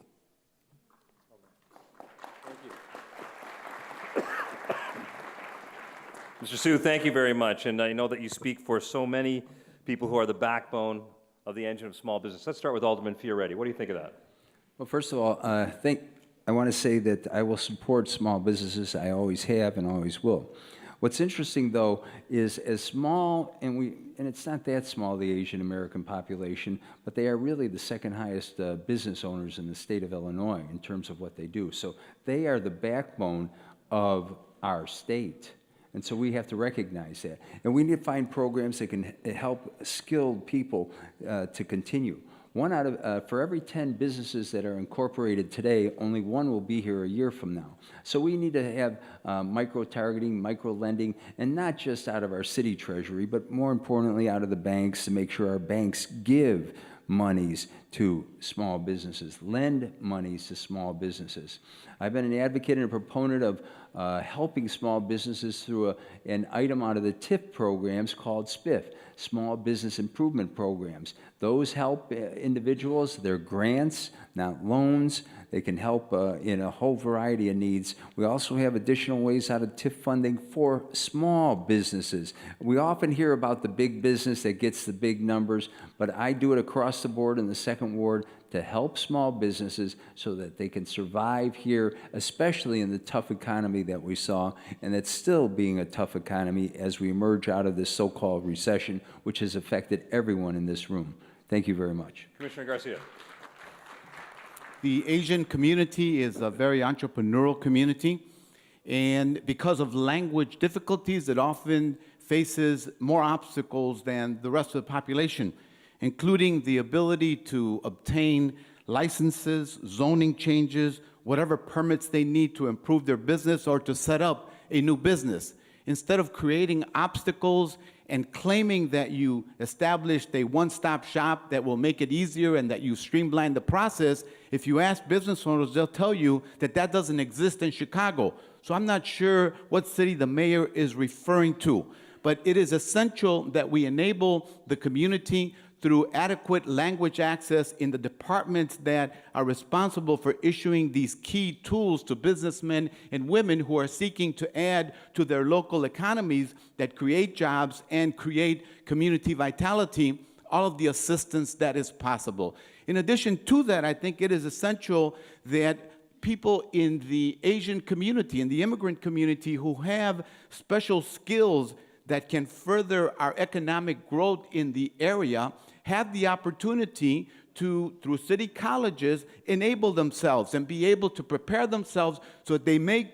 [SPEAKER 1] Mr. Sue, thank you very much. And I know that you speak for so many people who are the backbone of the engine of small business. Let's start with Alderman Fioretti. What do you think of that?
[SPEAKER 2] Well, first of all, I want to say that I will support small businesses. I always have and always will. What's interesting, though, is as small, and it's not that small, the Asian American population, but they are really the second highest business owners in the state of Illinois in terms of what they do. So they are the backbone of our state. And so we have to recognize that. And we need to find programs that can help skilled people to continue. For every 10 businesses that are incorporated today, only one will be here a year from now. So we need to have micro-targeting, micro-lending, and not just out of our city treasury, but more importantly out of the banks to make sure our banks give monies to small businesses, lend monies to small businesses. I've been an advocate and a proponent of helping small businesses through an item out of the TIF programs called SPIF, Small Business Improvement Programs. Those help individuals, they're grants, not loans. They can help in a whole variety of needs. We also have additional ways out of TIF funding for small businesses. We often hear about the big business that gets the big numbers, but I do it across the board in the Second Ward to help small businesses so that they can survive here, especially in the tough economy that we saw, and that's still being a tough economy as we emerge out of this so-called recession, which has affected everyone in this room. Thank you very much.
[SPEAKER 1] Commissioner Garcia.
[SPEAKER 3] The Asian community is a very entrepreneurial community, and because of language difficulties, it often faces more obstacles than the rest of the population, including the ability to obtain licenses, zoning changes, whatever permits they need to improve their business or to set up a new business. Instead of creating obstacles and claiming that you established a one-stop shop that will make it easier and that you streamline the process, if you ask business owners, they'll tell you that that doesn't exist in Chicago. So I'm not sure what city the mayor is referring to, but it is essential that we enable the community through adequate language access in the departments that are responsible for issuing these key tools to businessmen and women who are seeking to add to their local economies that create jobs and create community vitality, all of the assistance that is possible. In addition to that, I think it is essential that people in the Asian community, in the immigrant community who have special skills that can further our economic growth in the area have the opportunity to, through city colleges, enable themselves and be able to prepare themselves so that they make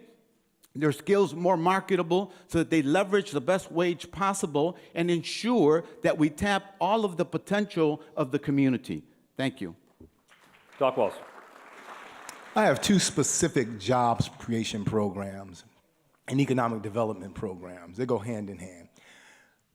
[SPEAKER 3] their skills more marketable, so that they leverage the best wage possible and ensure that we tap all of the potential of the community. Thank you.
[SPEAKER 1] Doc Walls.
[SPEAKER 4] I have two specific jobs creation programs and economic development programs. They go hand in hand.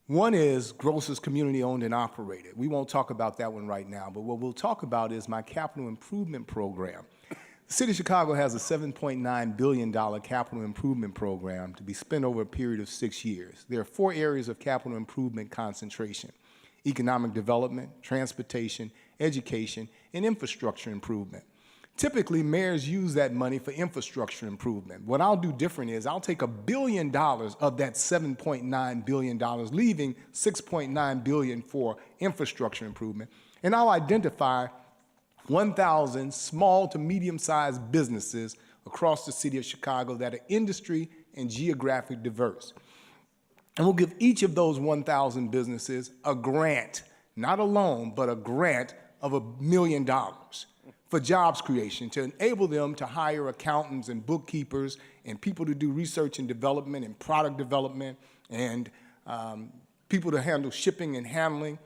[SPEAKER 4] One is Grocer's community owned and operated. We won't talk about that one right now, but what we'll talk about is my capital improvement program. The City of Chicago has a $7.9 billion capital improvement program to be spent over a period of 6 years. There are 4 areas of capital improvement concentration: economic development, transportation, education, and infrastructure improvement. Typically, mayors use that money for infrastructure improvement. What I'll do different is I'll take $1 billion of that $7.9 billion, leaving $6.9 billion for infrastructure improvement, and I'll identify 1,000 small to medium-sized businesses across the city of Chicago that are industry and geographic diverse. And we'll give each of those 1,000 businesses a grant, not a loan, but a grant of $1 million. For jobs creation, to enable them to hire accountants and bookkeepers and people to do research and development and product development and people to handle shipping and handling.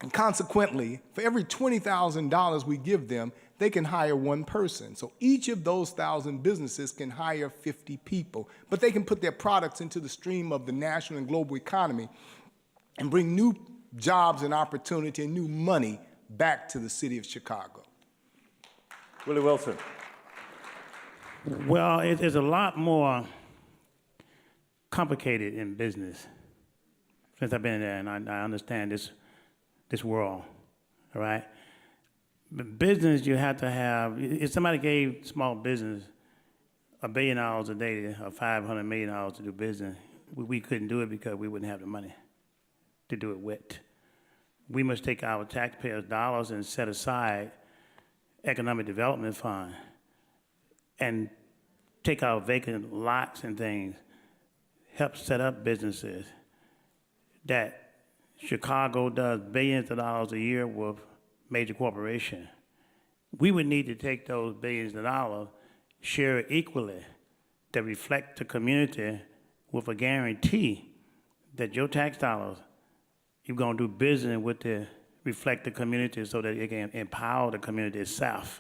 [SPEAKER 4] And consequently, for every $20,000 we give them, they can hire 1 person. So each of those 1,000 businesses can hire 50 people, but they can put their products into the stream of the national and global economy and bring new jobs and opportunity and new money back to the city of Chicago.
[SPEAKER 1] Willie Wilson.
[SPEAKER 5] Well, it is a lot more complicated in business since I've been there, and I understand this world, all right? But business, you have to have, if somebody gave small business $1 billion a day or $500 million to do business, we couldn't do it because we wouldn't have the money to do it with. We must take our taxpayers' dollars and set aside economic development fund and take our vacant lots and things, help set up businesses that Chicago does billions of dollars a year with major corporations. We would need to take those billions of dollars, share it equally, to reflect the community with a guarantee that your tax dollars, you're gonna do business with the reflect the community so that it can empower the community itself.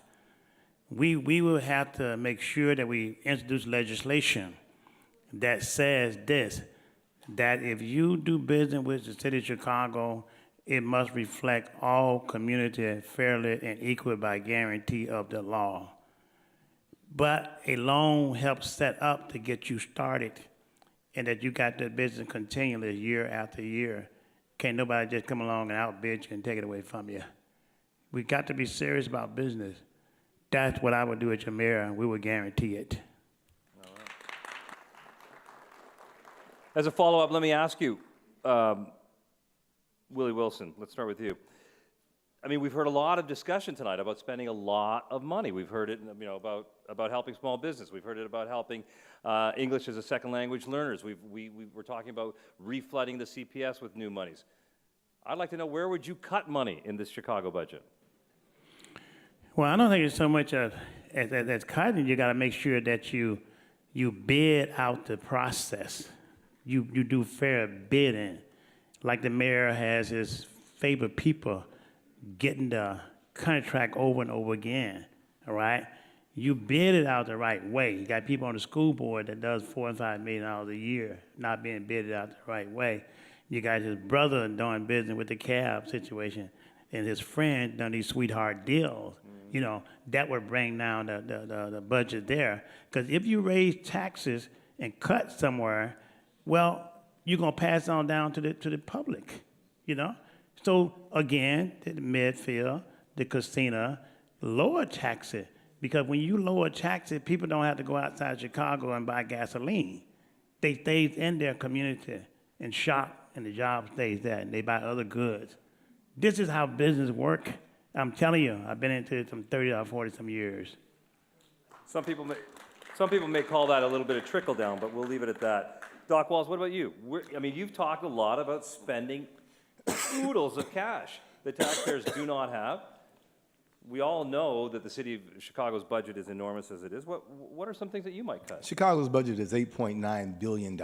[SPEAKER 5] We will have to make sure that we introduce legislation that says this, that if you do business with the city of Chicago it must reflect all community fairly and equally by guarantee of the law. But a loan helps set up to get you started, and that you got that business continually year after year. Can't nobody just come along and outbid you and take it away from you. We got to be serious about business. That's what I would do at your mayor, and we would guarantee it.
[SPEAKER 1] As a follow-up, let me ask you, Willie Wilson, let's start with you. I mean, we've heard a lot of discussion tonight about spending a lot of money. We've heard it, about helping small business. We've heard it about helping English as a second language learners. We're talking about reflooding the CPS with new monies. I'd like to know, where would you cut money in this Chicago budget?
[SPEAKER 5] Well, I don't think it's so much as cutting. You got to make sure that you bid out the process. You do fair bidding, like the mayor has his favorite people getting the contract over and over again. All right, you bid it out the right way. You got people on the school board that does $4 and $5 million a year, not being bidded out the right way. You got his brother doing business with the cab situation, and his friend done these sweetheart deals. You know, that would bring down the budget there. Because if you raise taxes and cut somewhere, well, you're gonna pass on down to the public, you know? So again, the Medfield, the casino, lower taxes. Because when you lower taxes, people don't have to go outside Chicago and buy gasoline. They stay in their community and shop, and the job stays there, and they buy other goods. This is how business work. I'm telling you, I've been into it some 30 or 40 some years.
[SPEAKER 1] Some people may call that a little bit of trickle down, but we'll leave it at that. Doc Walls, what about you? I mean, you've talked a lot about spending oodles of cash that taxpayers do not have. We all know that the city of Chicago's budget is enormous as it is. What are some things that you might cut?
[SPEAKER 4] Chicago's budget is $8.9 billion.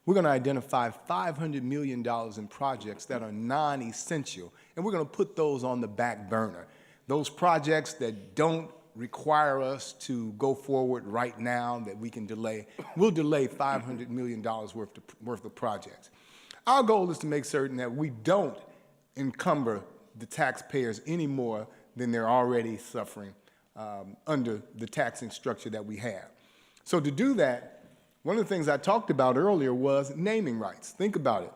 [SPEAKER 4] We're going to identify $500 million in projects that are non-essential, and we're going to put those on the back burner. Those projects that don't require us to go forward right now, that we can delay, we'll delay $500 million worth of projects. Our goal is to make certain that we don't encumber the taxpayers any more than they're already suffering under the taxing structure that we have. So to do that, one of the things I talked about earlier was naming rights. Think about it.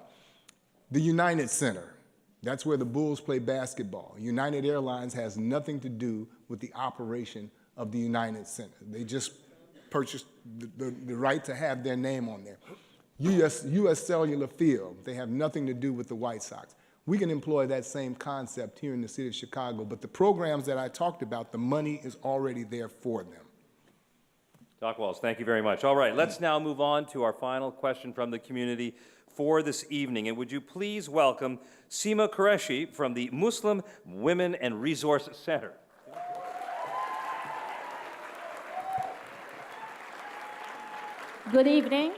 [SPEAKER 4] The United Center, that's where the Bulls play basketball. United Airlines has nothing to do with the operation of the United Center. They just purchased the right to have their name on there. U.S. Cellular Field, they have nothing to do with the White Sox. We can employ that same concept here in the city of Chicago, but the programs that I talked about, the money is already there for them.
[SPEAKER 1] Doc Walls, thank you very much. All right, let's now move on to our final question from the community for this evening. And would you please welcome Seema Qureshi from the Muslim Women and Resource Center.
[SPEAKER 13] Good evening.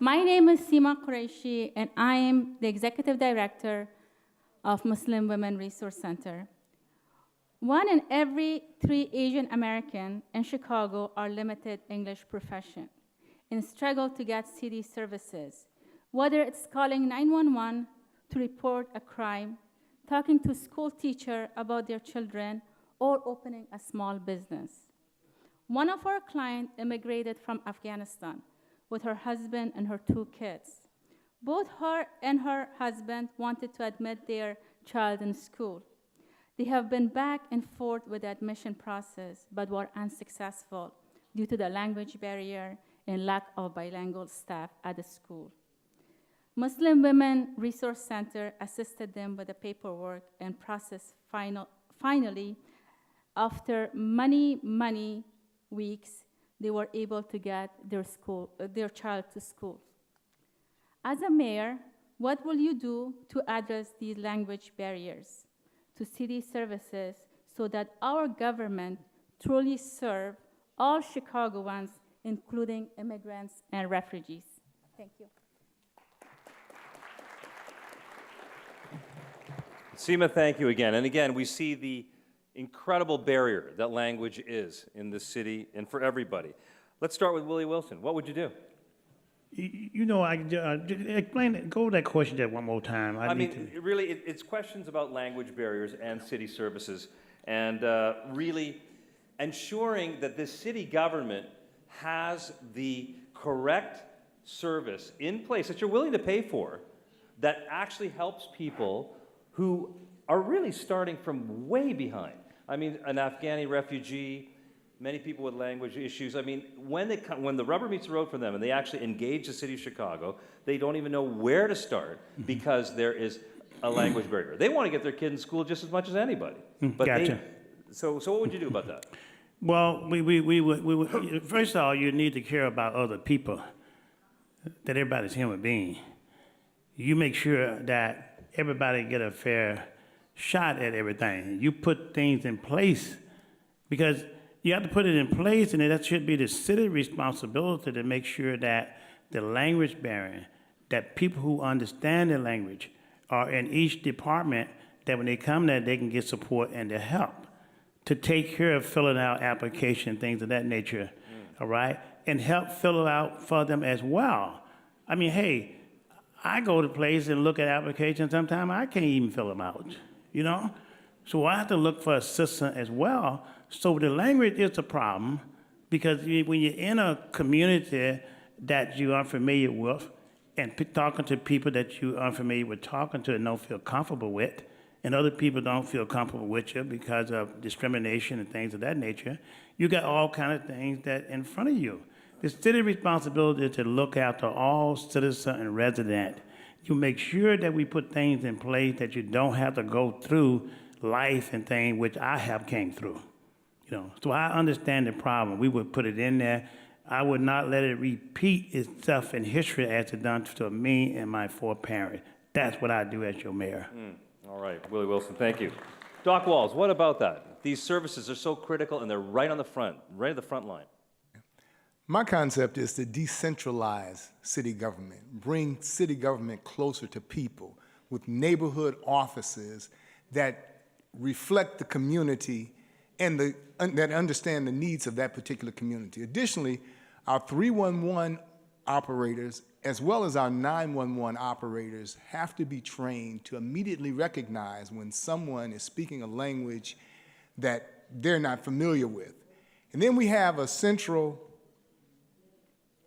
[SPEAKER 13] My name is Seema Qureshi, and I am the Executive Director of Muslim Women Resource Center. 1 in every 3 Asian American in Chicago are limited English proficient and struggle to get city services, whether it's calling 911 to report a crime, talking to a school teacher about their children, or opening a small business. One of our clients immigrated from Afghanistan with her husband and her 2 kids. Both her and her husband wanted to admit their child in school. They have been back and forth with the admission process, but were unsuccessful due to the language barrier and lack of bilingual staff at the school. Muslim Women Resource Center assisted them with the paperwork and process. Finally, after many weeks, they were able to get their child to school. As a mayor, what will you do to address these language barriers to city services so that our government truly serve all Chicagoans, including immigrants and refugees? Thank you.
[SPEAKER 1] Seema, thank you again. And again, we see the incredible barrier that language is in this city and for everybody. Let's start with Willie Wilson. What would you do?
[SPEAKER 5] You know, explain it, go to that question just one more time.
[SPEAKER 1] I mean, really, it's questions about language barriers and city services, and really ensuring that this city government has the correct service in place that you're willing to pay for that actually helps people who are really starting from way behind. I mean, an Afghani refugee, many people with language issues. I mean, when the rubber meets the road for them and they actually engage the city of Chicago, they don't even know where to start because there is a language barrier. They want to get their kid in school just as much as anybody. But
[SPEAKER 5] Gotcha.
[SPEAKER 1] So what would you do about that?
[SPEAKER 5] Well, we would, first of all, you need to care about other people, that everybody's a human being. You make sure that everybody get a fair shot at everything. You put things in place because you have to put it in place, and that should be the city responsibility to make sure that the language barrier, that people who understand the language are in each department, that when they come there, they can get support and the help to take care of filling out application, things of that nature, all right? And help fill it out for them as well. I mean, hey, I go to places and look at applications, sometimes I can't even fill them out, you know? So I have to look for assistance as well. So the language is a problem because when you're in a community that you are familiar with and talking to people that you are familiar with talking to and don't feel comfortable with, and other people don't feel comfortable with you because of discrimination and things of that nature, you got all kind of things that in front of you. The city responsibility is to look after all citizen and resident. You make sure that we put things in place that you don't have to go through life and things which I have came through. You know, so I understand the problem. We would put it in there. I would not let it repeat itself in history as it done to me and my four parents. That's what I do as your mayor.
[SPEAKER 1] All right, Willie Wilson, thank you. Doc Walls, what about that? These services are so critical and they're right on the front, right at the front line.
[SPEAKER 4] My concept is to decentralize city government, bring city government closer to people with neighborhood offices that reflect the community and that understand the needs of that particular community. Additionally, our 311 operators as well as our 911 operators have to be trained to immediately recognize when someone is speaking a language that they're not familiar with. And then we have a central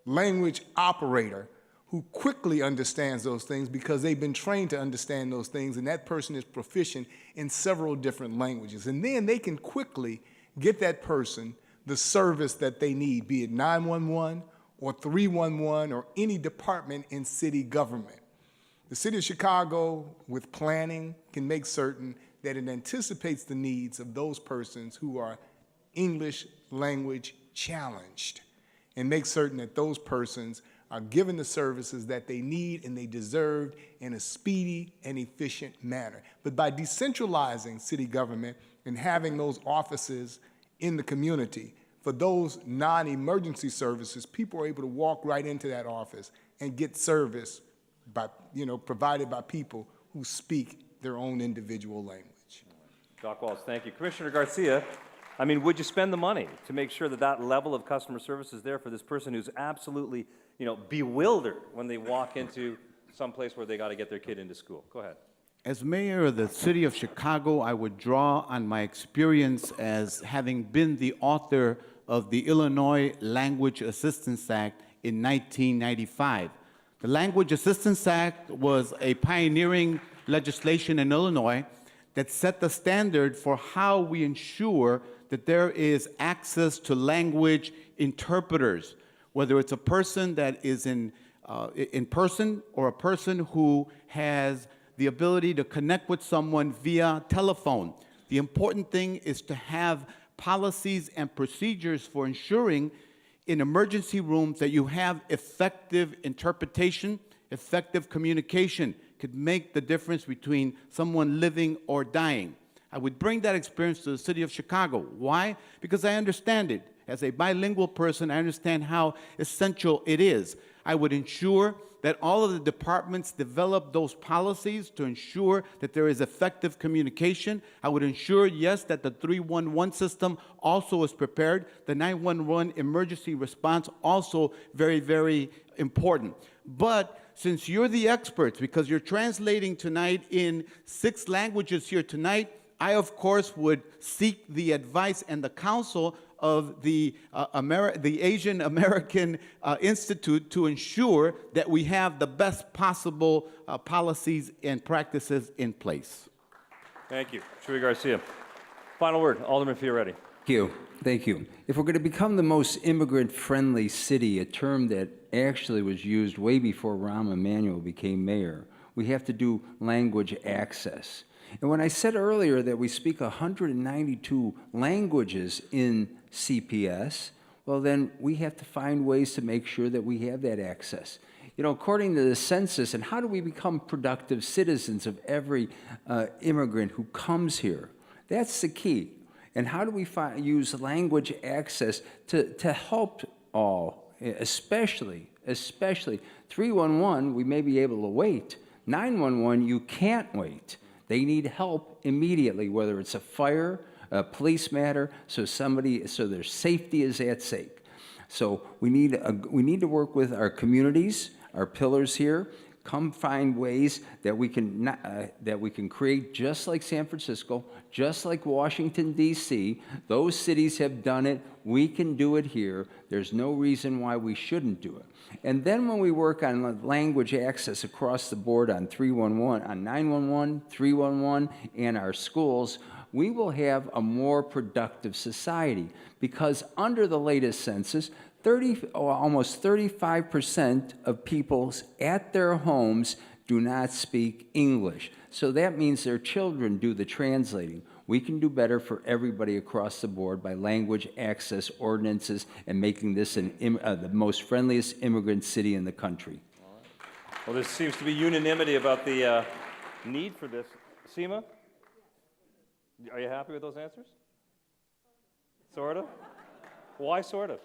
[SPEAKER 4] language operator who quickly understands those things because they've been trained to understand those things, and that person is proficient in several different languages. And then they can quickly get that person the service that they need, be it 911 or 311 or any department in city government. The city of Chicago, with planning, can make certain that it anticipates the needs of those persons who are English language challenged, and make certain that those persons are given the services that they need and they deserve in a speedy and efficient manner. But by decentralizing city government and having those offices in the community, for those non-emergency services, people are able to walk right into that office and get service by, provided by people who speak their own individual language.
[SPEAKER 1] Doc Walls, thank you. Commissioner Garcia, I mean, would you spend the money to make sure that that level of customer service is there for this person who's absolutely, bewildered when they walk into some place where they got to get their kid into school? Go ahead.
[SPEAKER 3] As mayor of the city of Chicago, I would draw on my experience as having been the author of the Illinois Language Assistance Act in 1995. The Language Assistance Act was a pioneering legislation in Illinois that set the standard for how we ensure that there is access to language interpreters, whether it's a person that is in person or a person who has the ability to connect with someone via telephone. The important thing is to have policies and procedures for ensuring in emergency rooms that you have effective interpretation, effective communication could make the difference between someone living or dying. I would bring that experience to the city of Chicago. Why? Because I understand it. As a bilingual person, I understand how essential it is. I would ensure that all of the departments develop those policies to ensure that there is effective communication. I would ensure, yes, that the 311 system also is prepared. The 911 emergency response also very, very important. But since you're the experts, because you're translating tonight in 6 languages here tonight, I, of course, would seek the advice and the counsel of the Asian American Institute to ensure that we have the best possible policies and practices in place.
[SPEAKER 1] Thank you. Chuy Garcia. Final word, Alderman Fioretti.
[SPEAKER 2] Thank you. Thank you. If we're going to become the most immigrant-friendly city, a term that actually was used way before Rahm Emanuel became mayor, we have to do language access. And when I said earlier that we speak 192 languages in CPS, well, then we have to find ways to make sure that we have that access. You know, according to the census, and how do we become productive citizens of every immigrant who comes here? That's the key. And how do we use language access to help all, especially 311, we may be able to wait. 911, you can't wait. They need help immediately, whether it's a fire, a police matter, so their safety is at stake. So we need to work with our communities, our pillars here. Come find ways that we can create, just like San Francisco, just like Washington, D.C. Those cities have done it. We can do it here. There's no reason why we shouldn't do it. And then when we work on language access across the board on 311, on 911, 311, and our schools, we will have a more productive society, because under the latest census, almost 35% of people at their homes do not speak English. So that means their children do the translating. We can do better for everybody across the board by language access ordinances and making this the most friendliest immigrant city in the country.
[SPEAKER 1] Well, there seems to be unanimity about the need for this. Seema, are you happy with those answers? Sort of? Why sort of?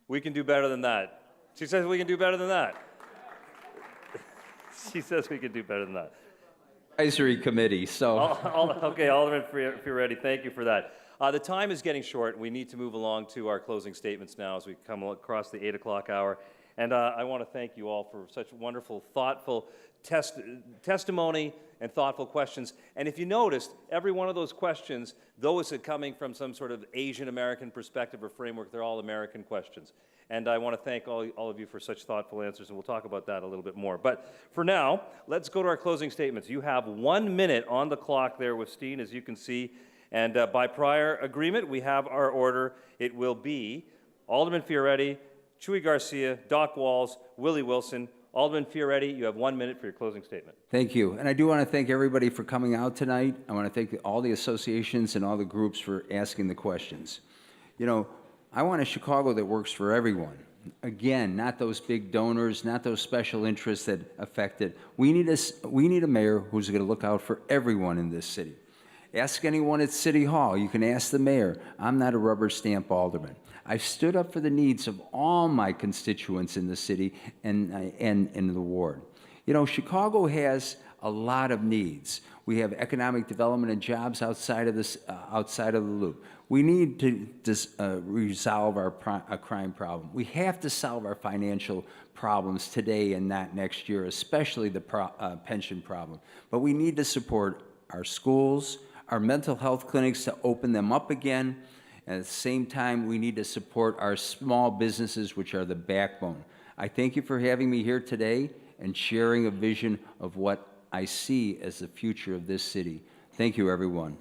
[SPEAKER 1] We can do better than that. She says we can do better than that. She says we can do better than that.
[SPEAKER 2] Advisory committee, so.
[SPEAKER 1] Okay, Alderman Fioretti, thank you for that. The time is getting short. We need to move along to our closing statements now as we come across the 8 o'clock hour. And I want to thank you all for such wonderful, thoughtful testimony and thoughtful questions. And if you noticed, every one of those questions, those are coming from some sort of Asian American perspective or framework. They're all American questions. And I want to thank all of you for such thoughtful answers, and we'll talk about that a little bit more. But for now, let's go to our closing statements. You have 1 minute on the clock there with Steen, as you can see. And by prior agreement, we have our order. It will be Alderman Fioretti, Chuy Garcia, Doc Walls, Willie Wilson. Alderman Fioretti, you have 1 minute for your closing statement.
[SPEAKER 2] Thank you. And I do want to thank everybody for coming out tonight. I want to thank all the associations and all the groups for asking the questions. You know, I want a Chicago that works for everyone. Again, not those big donors, not those special interests that affect it. We need a mayor who's going to look out for everyone in this city. Ask anyone at City Hall. You can ask the mayor. I'm not a rubber stamp alderman. I've stood up for the needs of all my constituents in the city and in the ward. You know, Chicago has a lot of needs. We have economic development and jobs outside of the loop. We need to resolve our crime problem. We have to solve our financial problems today and not next year, especially the pension problem. But we need to support our schools, our mental health clinics to open them up again. And at the same time, we need to support our small businesses, which are the backbone. I thank you for having me here today and sharing a vision of what I see as the future of this city. Thank you, everyone.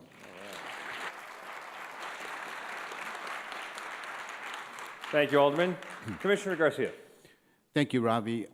[SPEAKER 1] Thank you, Alderman. Commissioner Garcia.
[SPEAKER 3] Thank you, Ravi.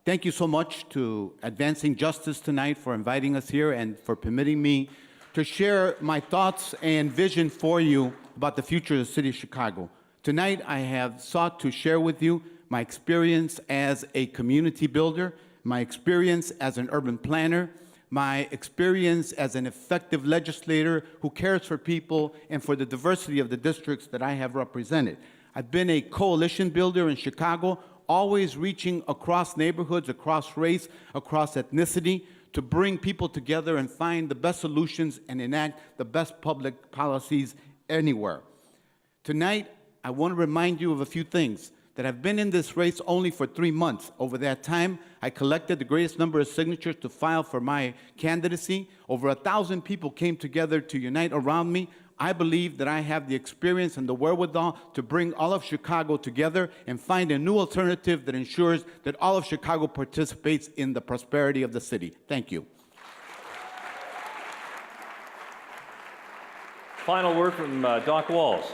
[SPEAKER 3] Thank you so much to Advancing Justice tonight for inviting us here and for permitting me to share my thoughts and vision for you about the future of the city of Chicago. Tonight, I have sought to share with you my experience as a community builder, my experience as an urban planner, my experience as an effective legislator who cares for people and for the diversity of the districts that I have represented. I've been a coalition builder in Chicago, always reaching across neighborhoods, across race, across ethnicity, to bring people together and find the best solutions and enact the best public policies anywhere. Tonight, I want to remind you of a few things. That I've been in this race only for 3 months. Over that time, I collected the greatest number of signatures to file for my candidacy. Over 1,000 people came together to unite around me. I believe that I have the experience and the wherewithal to bring all of Chicago together and find a new alternative that ensures that all of Chicago participates in the prosperity of the city. Thank you.
[SPEAKER 1] Final word from Doc Walls.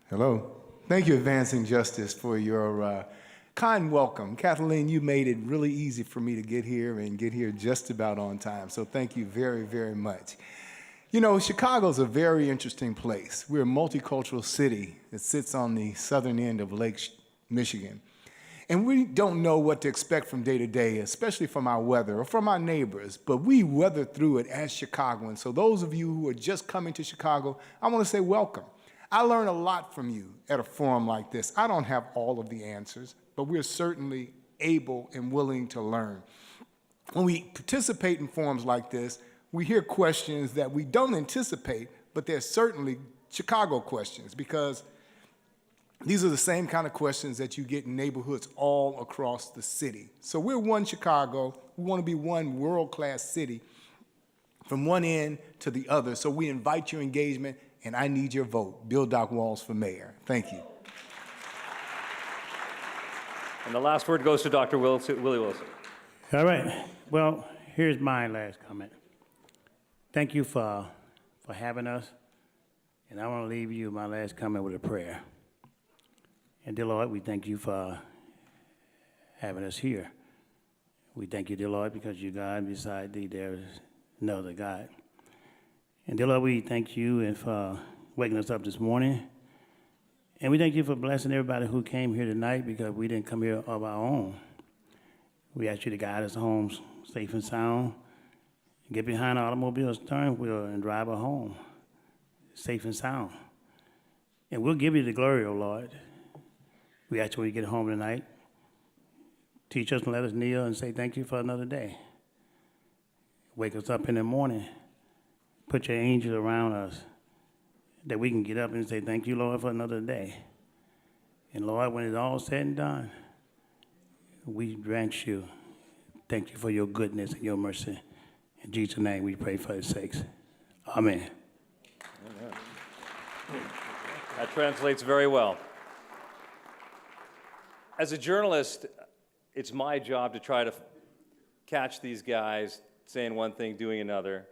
[SPEAKER 4] Hello. Thank you, Advancing Justice, for your kind welcome. Kathleen, you made it really easy for me to get here and get here just about on time. So thank you very, very much. You know, Chicago's a very interesting place. We're a multicultural city that sits on the southern end of Lake Michigan. And we don't know what to expect from day to day, especially from our weather or from our neighbors, but we weather through it as Chicagoans. So those of you who are just coming to Chicago, I want to say welcome. I learn a lot from you at a forum like this. I don't have all of the answers, but we're certainly able and willing to learn. When we participate in forums like this, we hear questions that we don't anticipate, but they're certainly Chicago questions, because these are the same kind of questions that you get in neighborhoods all across the city. So we're one Chicago. We want to be one world-class city from one end to the other. So we invite your engagement, and I need your vote. Bill Doc Walls for mayor. Thank you.
[SPEAKER 1] And the last word goes to Dr. Willie Wilson.
[SPEAKER 5] All right. Well, here's my last comment. Thank you for having us. And I want to leave you my last comment with a prayer. And dear Lord, we thank you for having us here. We thank you, dear Lord, because you God, beside thee there is no other God. And dear Lord, we thank you for waking us up this morning. And we thank you for blessing everybody who came here tonight, because we didn't come here of our own. We ask you to guide us home safe and sound. Get behind our automobile steering wheel and drive us home safe and sound. And we'll give you the glory, O Lord. We ask you when you get home tonight, teach us and let us kneel and say thank you for another day. Wake us up in the morning. Put your angels around us that we can get up and say, thank you, Lord, for another day. And Lord, when it's all said and done, we grant you, thank you for your goodness and your mercy. In Jesus' name we pray for his sakes. Amen.
[SPEAKER 1] Amen. That translates very well. As a journalist, it's my job to try to catch these guys saying one thing, doing another,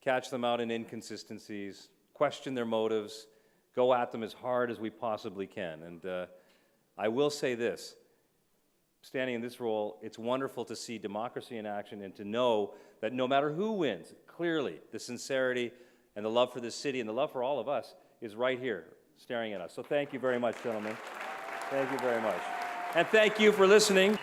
[SPEAKER 1] catch them out in inconsistencies, question their motives, go at them as hard as we possibly can. And I will say this, standing in this role, it's wonderful to see democracy in action and to know that no matter who wins, clearly the sincerity and the love for this city and the love for all of us is right here, staring at us. So thank you very much, gentlemen. Thank you very much. And thank you for listening.